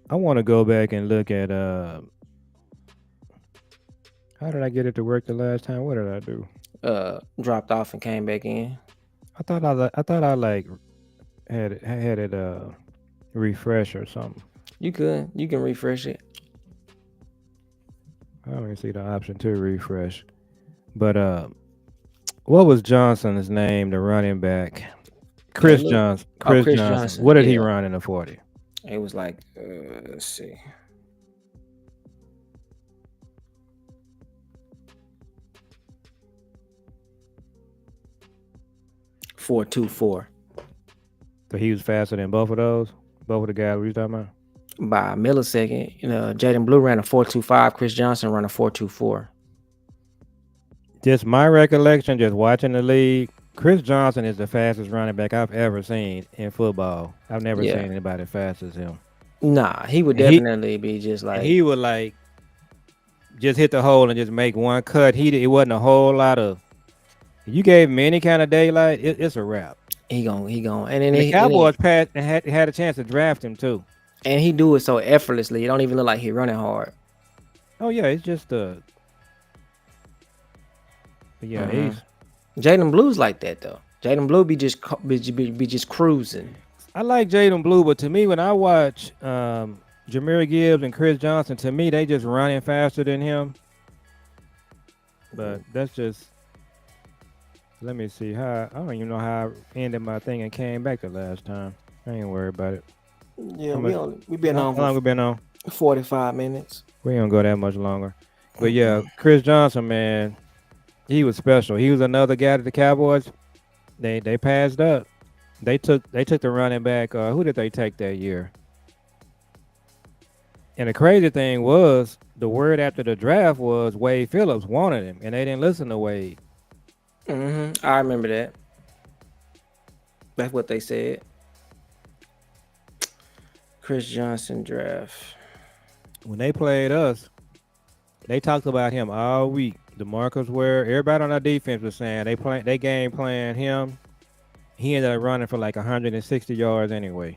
I want to go back and look at how did I get it to work the last time? What did I do? Dropped off and came back in. I thought I like had it refresh or something. You can refresh it. I don't even see the option to refresh. But what was Johnson's name, the running back? Chris Johnson. Chris Johnson. What did he run in the 40? It was like let's see. 4.24. So he was faster than both of those? Both of the guys we was talking about? By a millisecond. Jaden Blue ran a 4.25. Chris Johnson ran a 4.24. Just my recollection, just watching the league, Chris Johnson is the fastest running back I've ever seen in football. I've never seen anybody fast as him. Nah, he would definitely be just like... He would just hit the hole and just make one cut. It wasn't a whole lot of... You gave him any kind of daylight, it's a wrap. He gone. And then the Cowboys had a chance to draft him too. And he do it so effortlessly. It don't even look like he running hard. Oh yeah, it's just he's Jaden Blue's like that though. Jaden Blue be just cruising. I like Jaden Blue, but to me, when I watch Jameer Gibbs and Chris Johnson, to me they just running faster than him. But that's just. Let me see how. I don't even know how I ended my thing and came back the last time. I ain't worried about it. Yeah, we been on. How long we been on? 45 minutes. We ain't gonna go that much longer. But yeah, Chris Johnson, man, he was special. He was another guy that the Cowboys they passed up. They took the running back. Who did they take that year? And the crazy thing was, the word after the draft was Wade Phillips wanted him, and they didn't listen to Wade. I remember that. That's what they said. Chris Johnson draft. When they played us, they talked about him all week. DeMarcus Ware, everybody on our defense was saying they game plan him. He ended up running for like 160 yards anyway.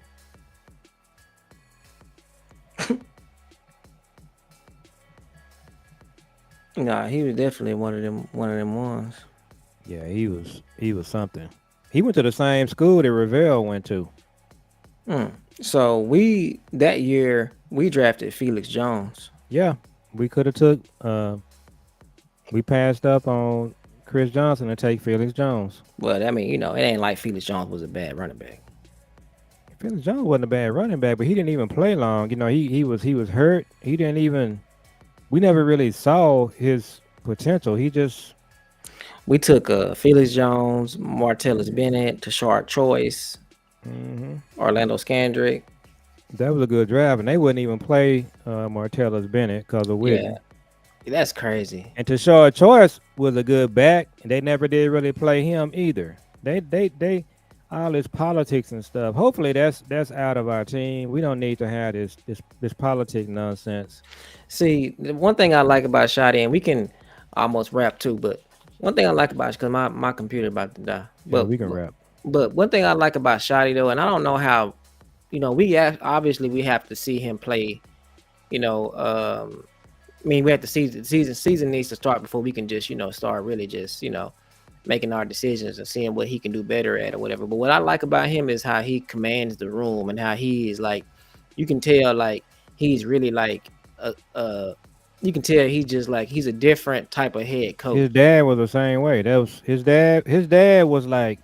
Nah, he was definitely one of them ones. Yeah, he was something. He went to the same school that Ravel went to. So that year we drafted Felix Jones. Yeah, we could have took. We passed up on Chris Johnson to take Felix Jones. Well, I mean, it ain't like Felix Jones was a bad running back. Felix Jones wasn't a bad running back, but he didn't even play long. He was hurt. He didn't even. We never really saw his potential. He just We took Felix Jones, Martellus Bennett, Tashard Choice, mhm. Orlando Scandrick. That was a good draft, and they wouldn't even play Martellus Bennett because of Yeah, Witten. that's crazy. And Tashard Choice was a good back, and they never did really play him either. They all this politics and stuff. Hopefully that's out of our team. We don't need to have this politic nonsense. See, the one thing I like about Shotty, and we can almost wrap too, but one thing I like about because my computer about to die. Yeah, we can rap. But one thing I like about Shotty though, and I don't know how, obviously we have to see him play. You know, I mean, we have to see the season needs to start before we can just start really just making our decisions and seeing what he can do better at or whatever. But what I like about him is how he commands the room and how he is like, you can tell like he's really like you can tell he's just like he's a different type of head coach. His dad was the same way. That was his dad. His dad was like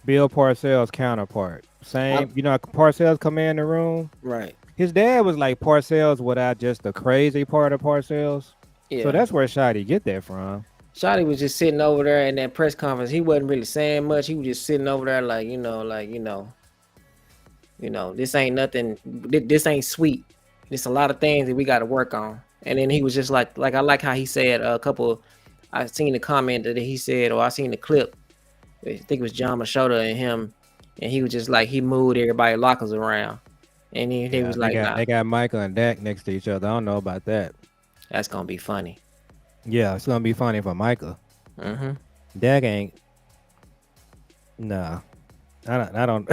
Bill Parcells' counterpart. Same, Parcells come in the room. Right. His dad was like Parcells without just the crazy part of Parcells. Yeah. So that's where Shotty get that from. Shotty was just sitting over there in that press conference. He wasn't really saying much. He was just sitting over there like, this ain't nothing. This ain't sweet. There's a lot of things that we got to work on. And then he was just like I like how he said a couple. I seen the comment that he said, or I seen the clip. I think it was John Machota and him, and he was just like he moved everybody lockers around, and he was like, they got Michael and Dak next to each other. I don't know about that. That's gonna be funny. Yeah, it's gonna be funny for Michael. Mm-hmm. Dak ain't. Nah, I don't.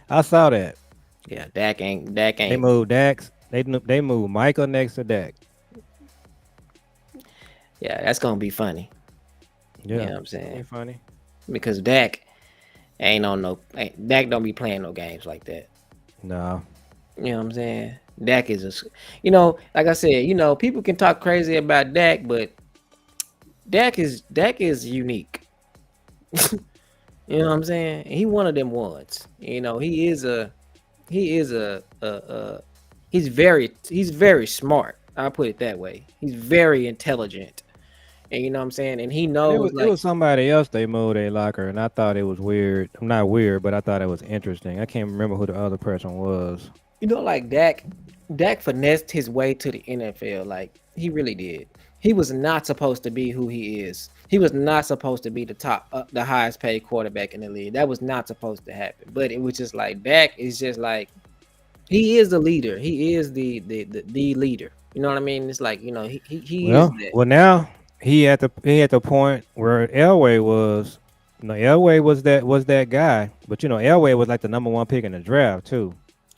I saw that. Yeah, Dak ain't. They moved Dak. They moved Michael next to Dak. Yeah, that's gonna be funny. Yeah, you know what I'm saying? Ain't funny because Dak Dak don't be playing no games like that. No. You know what I'm saying? Dak is like I said, people can talk crazy about Dak, but Dak is unique. You know what I'm saying? He one of them ones. He's very smart. I'll put it that way. He's very intelligent. And you know what I'm saying? And he knows it was somebody else they moved a locker, and I thought it was weird. Not weird, but I thought it was interesting. I can't remember who the other person was. Like Dak finessed his way to the NFL. Like he really did. He was not supposed to be who he is. He was not supposed to be the highest paid quarterback in the league. That was not supposed to happen. But it was just like Dak is just like he is the leader. He is the leader. You know what I mean? It's like he is that. Well, now he at the point where Elway was. Elway was that guy, but Elway was like the number one pick in the draft too.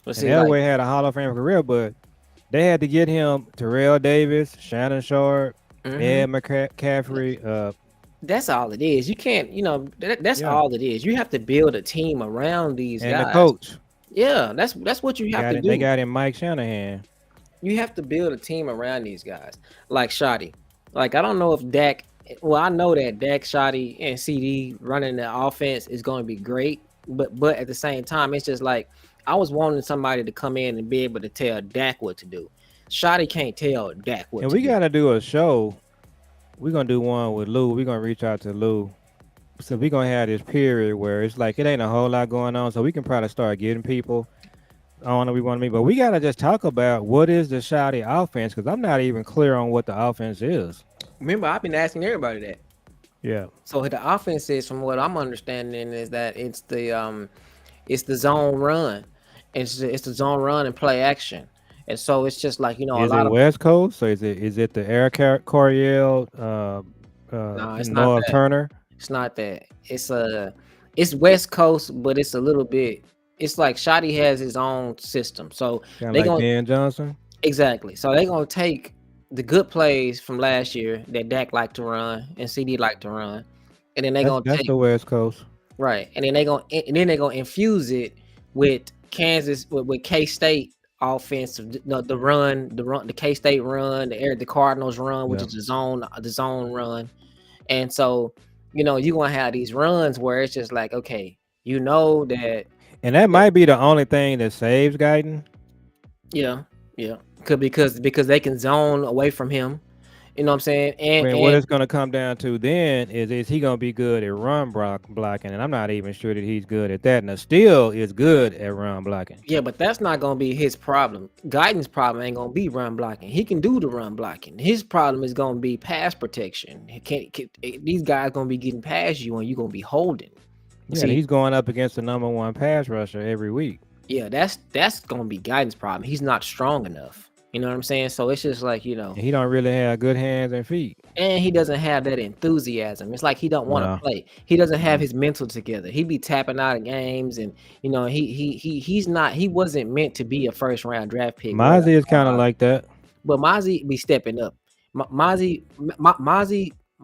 And Elway had a Hall of Fame career, but they had to get him Terrell Davis, Shannon Sharp, Ed McCaffrey. That's all it is. You can't, that's all it is. You have to build a team around these guys. And the coach. Yeah, that's what you have to do. They got him Mike Shanahan. You have to build a team around these guys. Like Shotty. Like, I don't know if Dak, well, I know that Dak, Shotty, and CD running the offense is going to be great. But at the same time, it's just like, I was wanting somebody to come in and be able to tell Dak what to do. Shotty can't tell Dak what to do. And we got to do a show. We're going to do one with Lou. We're going to reach out to Lou. So we're going to have this period where it's like it ain't a whole lot going on. So we can probably start getting people on that we want to meet. But we got to just talk about what is the Shotty offense, because I'm not even clear on what the offense is. Remember, I've been asking everybody that. Yeah. So the offense is, from what I'm understanding, is that it's the zone run. It's the zone run and play action. And so it's just like, is a lot of West Coast. So is it the Eric Coryell, no, it's Noah not Turner? It's not that. It's West Coast, but it's a little bit. It's like Shotty has his own system. So they like Dan Johnson. Exactly. So they're gonna take the good plays from last year that Dak liked to run and CD liked to run, and then that's the West Coast, right? And then they're gonna infuse it with Kansas with K-State offense, the K-State run, the Cardinals run, which is the zone run. And so, you're gonna have these runs where it's just like, okay, that, and that might be the only thing that saves Guyton. Yeah, because they can zone away from him, You know what I'm saying? When what it's going to come down to then is he going to be good at run blocking? And I'm not even sure that he's good at that. And still is good at run blocking. Yeah, but that's not gonna be his problem. Guidance problem ain't gonna be run blocking. He can do the run blocking. His problem is gonna be pass protection. These guys gonna be getting past you, and you gonna be holding. Yeah, See, he's going up against the number 1 pass rusher every week. yeah, that's gonna be guidance problem. He's not strong enough. You know what I'm saying? So it's just like, And he don't really have good hands and feet. and he doesn't have that enthusiasm. It's like he don't want to No. play. He doesn't have his mental together. He be tapping out of games, and he wasn't meant to be a first round draft pick. Mozzie is kind of like that. But Mozzie be stepping up. Mozzie,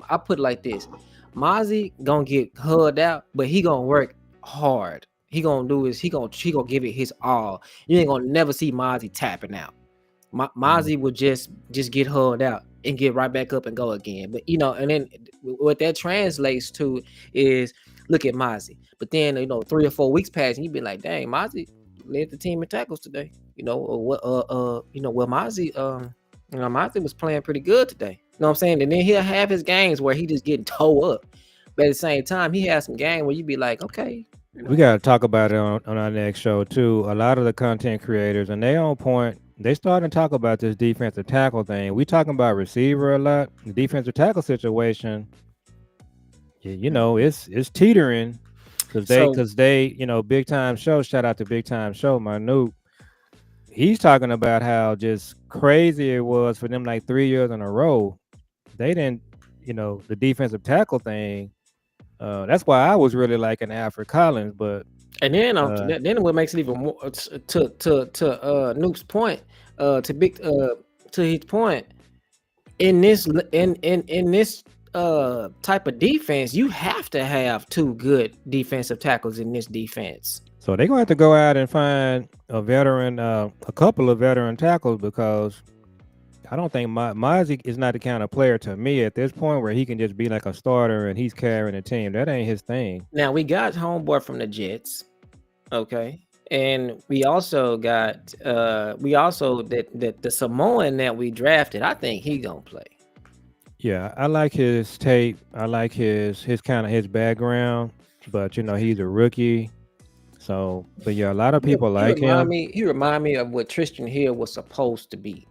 I put it like this: Mozzie gonna get hugged out, but he gonna work hard. He gonna give it his all. You ain't gonna never see Mozzie tapping out. Mozzie would just get hugged out and get right back up and go again. But and then what that translates to is look at Mozzie. But then 3 or 4 weeks pass and you be like, dang, Mozzie led the team in tackles today. Mozzie, Mozzie was playing pretty good today. You know what I'm saying? And then he'll have his games where he just getting toe up. But at the same time, he has some game where you be like, okay. We got to talk about it on our next show too. A lot of the content creators, and they on point, they starting to talk about this defensive tackle thing. We talking about receiver a lot. The defensive tackle situation, it's teetering because they Big Time Show. Shout out to Big Time Show, my noob. He's talking about how just crazy it was for them like 3 years in a row. They didn't, the defensive tackle thing. That's why I was really liking Alfred Collins, but and then what makes it even more to Noop's point, to his point, in this type of defense, you have to have 2 good defensive tackles in this defense. So they're gonna have to go out and find a couple of veteran tackles, because I don't think Mozzie is not the kind of player to me at this point where he can just be like a starter and he's carrying the team. That ain't his thing. Now we got homeboy from the Jets, okay, and we also got that the Samoan that we drafted. I think he gonna play. Yeah, I like his tape. I like his kind of his background, but he's a rookie. So, but yeah, a lot of people like him. He remind me of what Tristan Hill was supposed to be.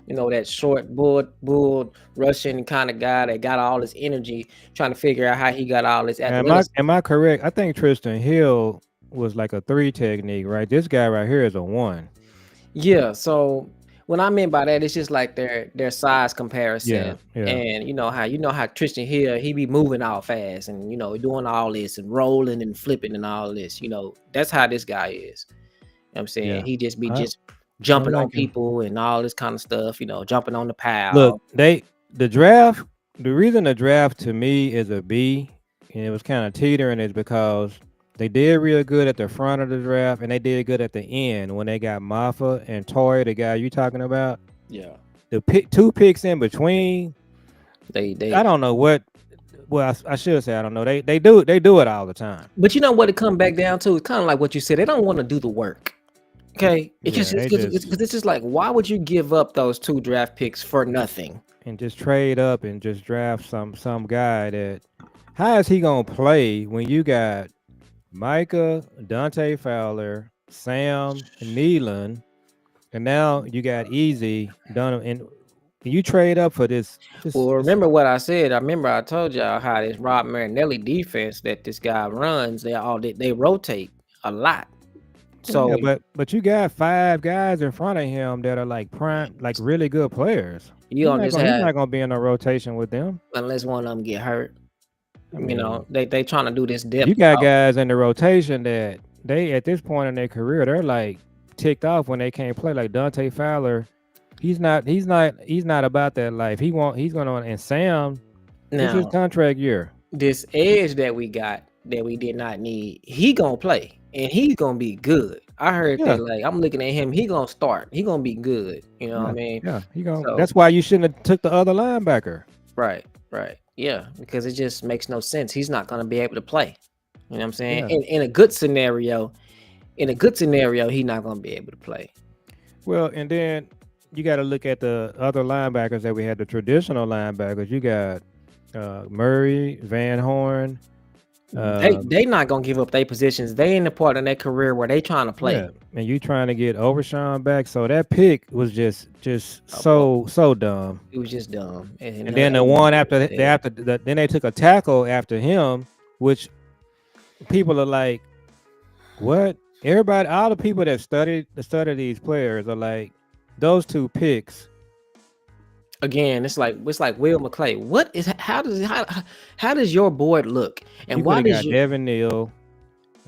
That short bull Russian kind of guy that got all this energy, trying to figure out how he got all this. Am I correct? I think Tristan Hill was like a 3 technique, right? This guy right here is a 1. Yeah. So what I mean by that, it's just like their size comparison. Yeah. And how Tristan Hill, he be moving all fast and doing all this and rolling and flipping and all this. That's how this guy is. You know what I'm saying? Yeah. He just be jumping on people and all this kind of stuff, jumping on the pile. Look, the reason the draft to me is a B, and it was kind of teetering, is because they did real good at the front of the draft and they did good at the end when they got Maffa and Toy, the guy you talking about. Yeah. The 2 picks in between, I don't know what. Well, I should say I don't know. They do it all the time. But you know what it come back down to? It's kind of like what you said. They don't want to do the work. Okay, it's just like, why would you give up those 2 draft picks for nothing and just trade up and just draft some guy that? How is he gonna play when you got Micah, Dante Fowler, Sam Nealon, and now you got Easy done, and you trade up for this? Well, remember what I said. I told y'all how this Rob Marinelli defense that this guy runs, they rotate a lot. So, yeah, but you got 5 guys in front of him that are like prime, like really good players. He's not gonna be in a rotation with them unless one of them get hurt. They trying to do this depth. You got guys in the rotation that they at this point in their career, they're like ticked off when they can't play. Like Dante Fowler, he's not about that life. He's gonna, and Sam, this is his contract year. This edge that we got that we did not need, he gonna play. And he's gonna be good. I heard that. Like, I'm looking at him. He gonna start. He gonna be good. You know what I mean? Yeah. He gonna. So, that's why you shouldn't have took the other linebacker. Right. Yeah, because it just makes no sense. He's not gonna be able to play. You know what I'm saying? Yeah. In a good scenario, he's not gonna be able to play. Well, and then you got to look at the other linebackers that we had, the traditional linebackers. You got Murray, Van Horn. They not gonna give up their positions. They in the part of their career where they trying to play. Yeah, and you trying to get Overshawn back. So that pick was just so dumb. It was just dumb. And then the one after then they took a tackle after him, which people are like, what? Everybody, all the people that study these players are like, those two picks. Again, it's like Will McClay. What is how does your board look? And You why could have does got Devin Neal.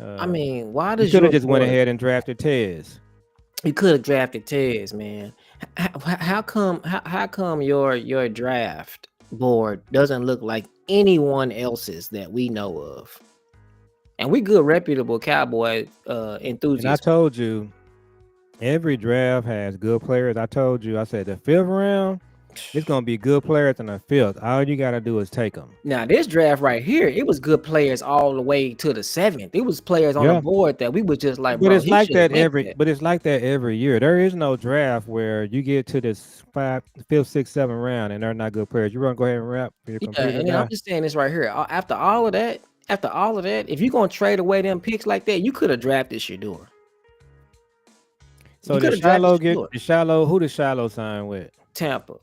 I mean, why You does could your have just went board- ahead and drafted Tez. You could have drafted Tez, man. How come your draft board doesn't look like anyone else's that we know of? And we good reputable Cowboy enthusiasts. And I told you, every draft has good players. I told you, I said the 5th round, it's gonna be good players in the 5th. All you gotta do is take them. Now this draft right here, it was good players all the way to the 7th. It was players on the board that we was just like, But bro, it's like that every year. There is no draft where you get to this 5th, 6th, 7th round and they're not good players. You want to go ahead and wrap your computer and guy? I'm just saying this right here. After all of that, if you're gonna trade away them picks like that, you could have drafted Shador. So did Shiloh who did Shiloh sign with? Tampa.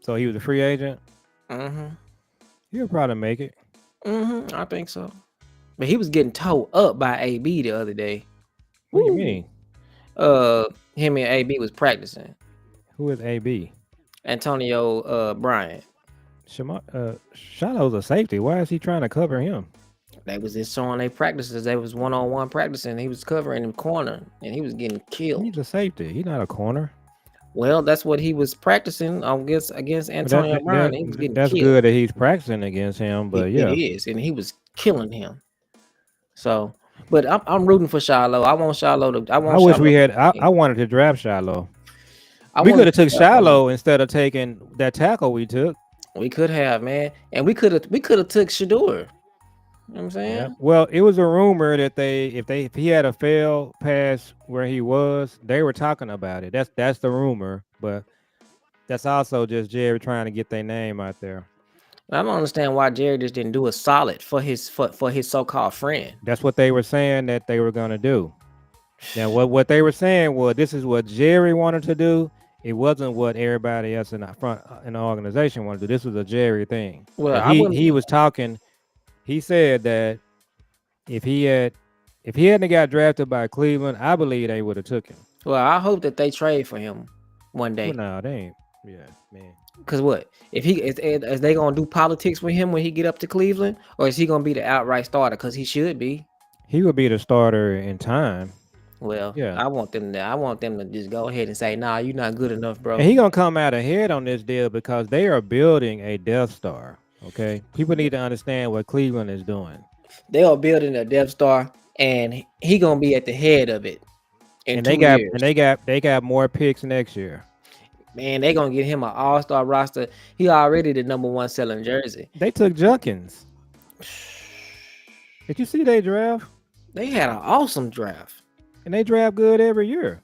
So he was a free agent? Mm-hmm. He'll probably make it. Mm-hmm. I think so. But he was getting towed up by AB the other day. What do you mean? Him and AB was practicing. Who is AB? Antonio Bryant. Shiloh's a safety. Why is he trying to cover him? They was just showing their practices. They was one-on-one practicing. He was covering him corner, and he was getting killed. He's a safety. He's not a corner. Well, that's what he was practicing against Antonio Brown. He was getting that's killed. Good that he's practicing against him, but yeah, it is, and he was killing him. So, but I'm rooting for Shiloh. I want Shiloh to. I wish we had. I wanted to draft Shiloh. We could have took Shiloh instead of taking that tackle we took. We could have, man, and we could have took Shador. You know what I'm saying? Yeah. Well, it was a rumor that if he had a failed pass where he was, they were talking about it. That's the rumor, but that's also just Jerry trying to get their name out there. I don't understand why Jerry just didn't do a solid for his so-called friend. That's what they were saying that they were gonna do. Now, what they were saying was this is what Jerry wanted to do. It wasn't what everybody else in the organization wanted to do. This was a Jerry thing. Well, he was talking. He said that if he hadn't got drafted by Cleveland, I believe they would have took him. Well, I hope that they trade for him one day. Well, no, they ain't. Yeah, man. Cause what if is they gonna do politics with him when he get up to Cleveland, or is he gonna be the outright starter? Cause he should be. He would be the starter in time. Well, yeah. I want them to just go ahead and say, nah, you're not good enough, bro. And he gonna come out ahead on this deal because they are building a Death Star. Okay, people need to understand what Cleveland is doing. They are building a Death Star, and he gonna be at the head of it. And they got more picks next year. Man, they gonna get him an all-star roster. He already the #1 selling jersey. They took Junkins. Did you see they draft? They had an awesome draft, and they draft good every year.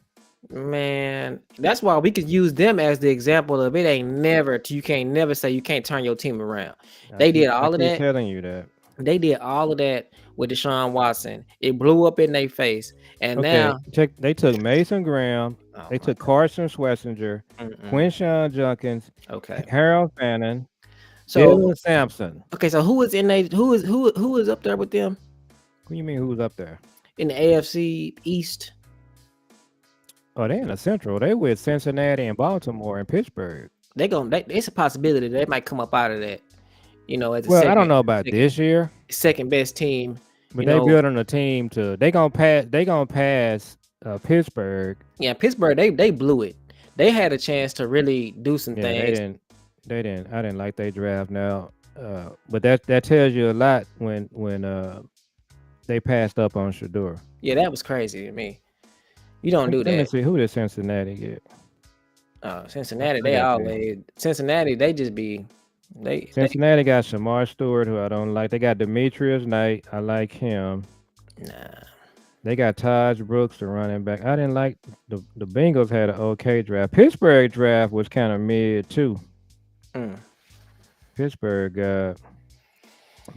Man, that's why we could use them as the example of it ain't never. You can't never say you can't turn your team around. They did all of that. Telling you that they did all of that with Deshaun Watson. It blew up in their face, and now they took Mason Graham. They took Carson Schlesinger, Quinshawn Junkins, Harold Fannin, Dylan Sampson. Okay, so who is in they? Who is up there with them? What do you mean who's up there in the AFC East? Oh, they in the Central. They with Cincinnati and Baltimore and Pittsburgh. It's a possibility they might come up out of that. You know, as I don't know about this year. Second best team. But they building a team they gonna pass Pittsburgh. Yeah, Pittsburgh, they blew it. They had a chance to really do some things. They didn't. I didn't like they draft now. But that tells you a lot when they passed up on Shador. Yeah, that was crazy to me. You don't do that. Let me see, who did Cincinnati get? Cincinnati, they just be Cincinnati got Shamar Stewart, who I don't like. They got Demetrius Knight. I like him. Nah. They got Taj Brooks, the running back. I didn't like the Bengals had an okay draft. Pittsburgh draft was kind of mid too. Mm. Pittsburgh got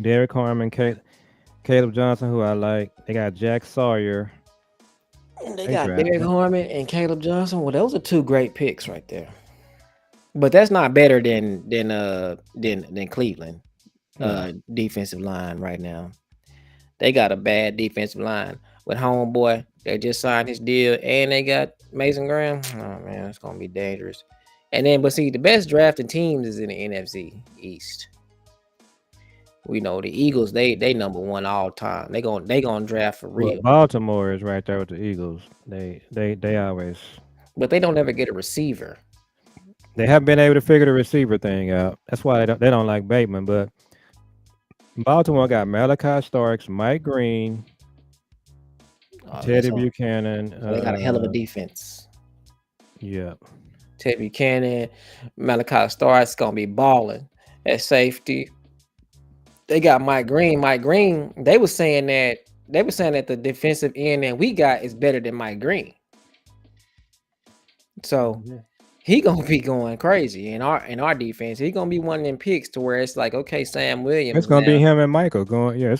Derek Harmon, Caleb Johnson, who I like. They got Jack Sawyer. They got Derek Harmon and Caleb Johnson. Well, those are two great picks right there. But that's not better than Cleveland defensive line right now. They got a bad defensive line with homeboy. They just signed his deal, and they got Mason Graham. Oh man, it's gonna be dangerous. And then, but see, the best drafting teams is in the NFC East. We know the Eagles. They number one all time. They gonna draft for real. Well, Baltimore is right there with the Eagles. They always. But they don't ever get a receiver. They haven't been able to figure the receiver thing out. That's why they don't like Bateman. But Baltimore got Malachi Starks, Mike Green, Teddy Buchanan. They got a hell of a defense. Yeah. Teddy Buchanan, Malachi Starks gonna be balling at safety. They got Mike Green. Mike Green. They were saying that the defensive end that we got is better than Mike Green. So he gonna be going crazy in our defense. He gonna be one of them picks to where it's like, okay, Sam Williams. It's gonna be him and Michael going. Yeah,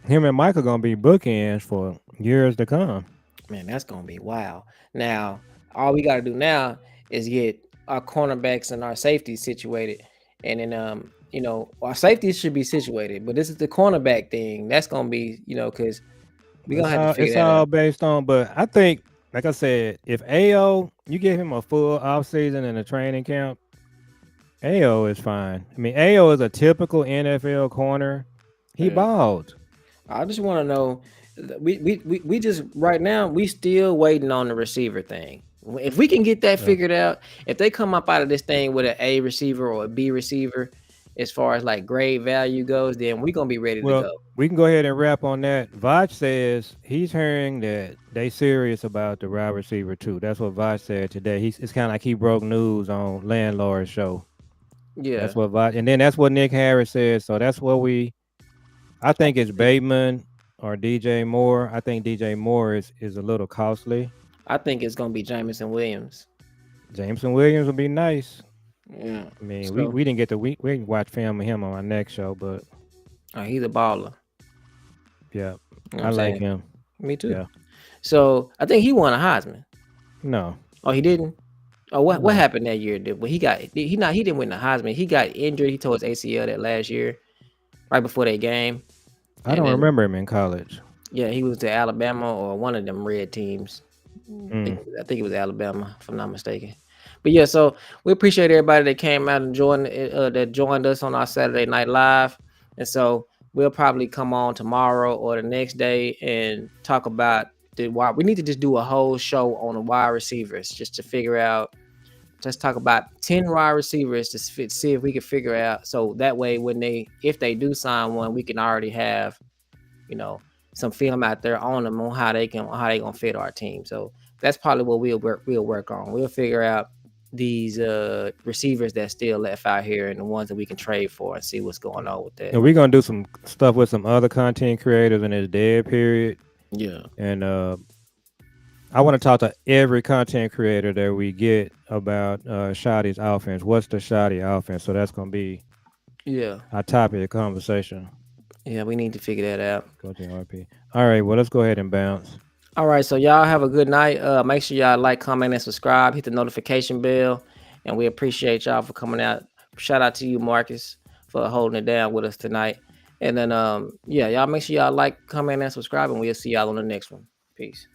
him and Michael gonna be bookends for years to come. Man, that's gonna be wild. Now, all we gotta do now is get our cornerbacks and our safeties situated, and then our safeties should be situated. But this is the cornerback thing. That's gonna be because we gonna have to figure that out. It's all based on. But I think, like I said, if AO, you give him a full offseason and a training camp, AO is fine. I mean, AO is a typical NFL corner. He balled. I just want to know, we just right now we still waiting on the receiver thing. If we can get that figured out, if they come up out of this thing with an A receiver or a B receiver, as far as like grade value goes, then we're gonna be ready to go. We can go ahead and wrap on that. Vach says he's hearing that they serious about the wide receiver too. That's what Vach said today. It's kind of like he broke news on Landlord's show. Yeah, that's what Vach, and then that's what Nick Harris said. So that's what I think it's Bateman or DJ Moore. I think DJ Moore is a little costly. I think it's gonna be Jameson Williams. Jameson Williams would be nice. Yeah, I mean, we didn't get to we can watch film of him on our next show, but he's a baller. Yeah, I like him. Me too. Yeah. So I think he won a Heisman. No. Oh, he didn't. Oh, what happened that year? Well, he didn't win the Heisman. He got injured. He tore his ACL that last year, right before that game. I don't remember him in college. Yeah, he was to Alabama or one of them red teams. I think it was Alabama, if I'm not mistaken. But yeah, so we appreciate everybody that came out and joined us on our Saturday Night Live. And so we'll probably come on tomorrow or the next day and talk about we need to just do a whole show on the wide receivers just to figure out. Just talk about 10 wide receivers to see if we can figure out. So that way, if they do sign one, we can already have, some film out there on them on how they gonna fit our team. So that's probably what we'll work on. We'll figure out these receivers that still left out here and the ones that we can trade for and see what's going on with that. And we're gonna do some stuff with some other content creators in this dead period. Yeah. And I want to talk to every content creator that we get about Shotty's offense. What's the Shotty offense? So that's gonna be our topic of conversation. Yeah, we need to figure that out. Go to RP. All right, well, let's go ahead and bounce. All right, so y'all have a good night. Make sure y'all like, comment, and subscribe. Hit the notification bell, and we appreciate y'all for coming out. Shout out to you, Marcus, for holding it down with us tonight. And then, y'all make sure y'all like, comment, and subscribe, and we'll see y'all on the next one. Peace.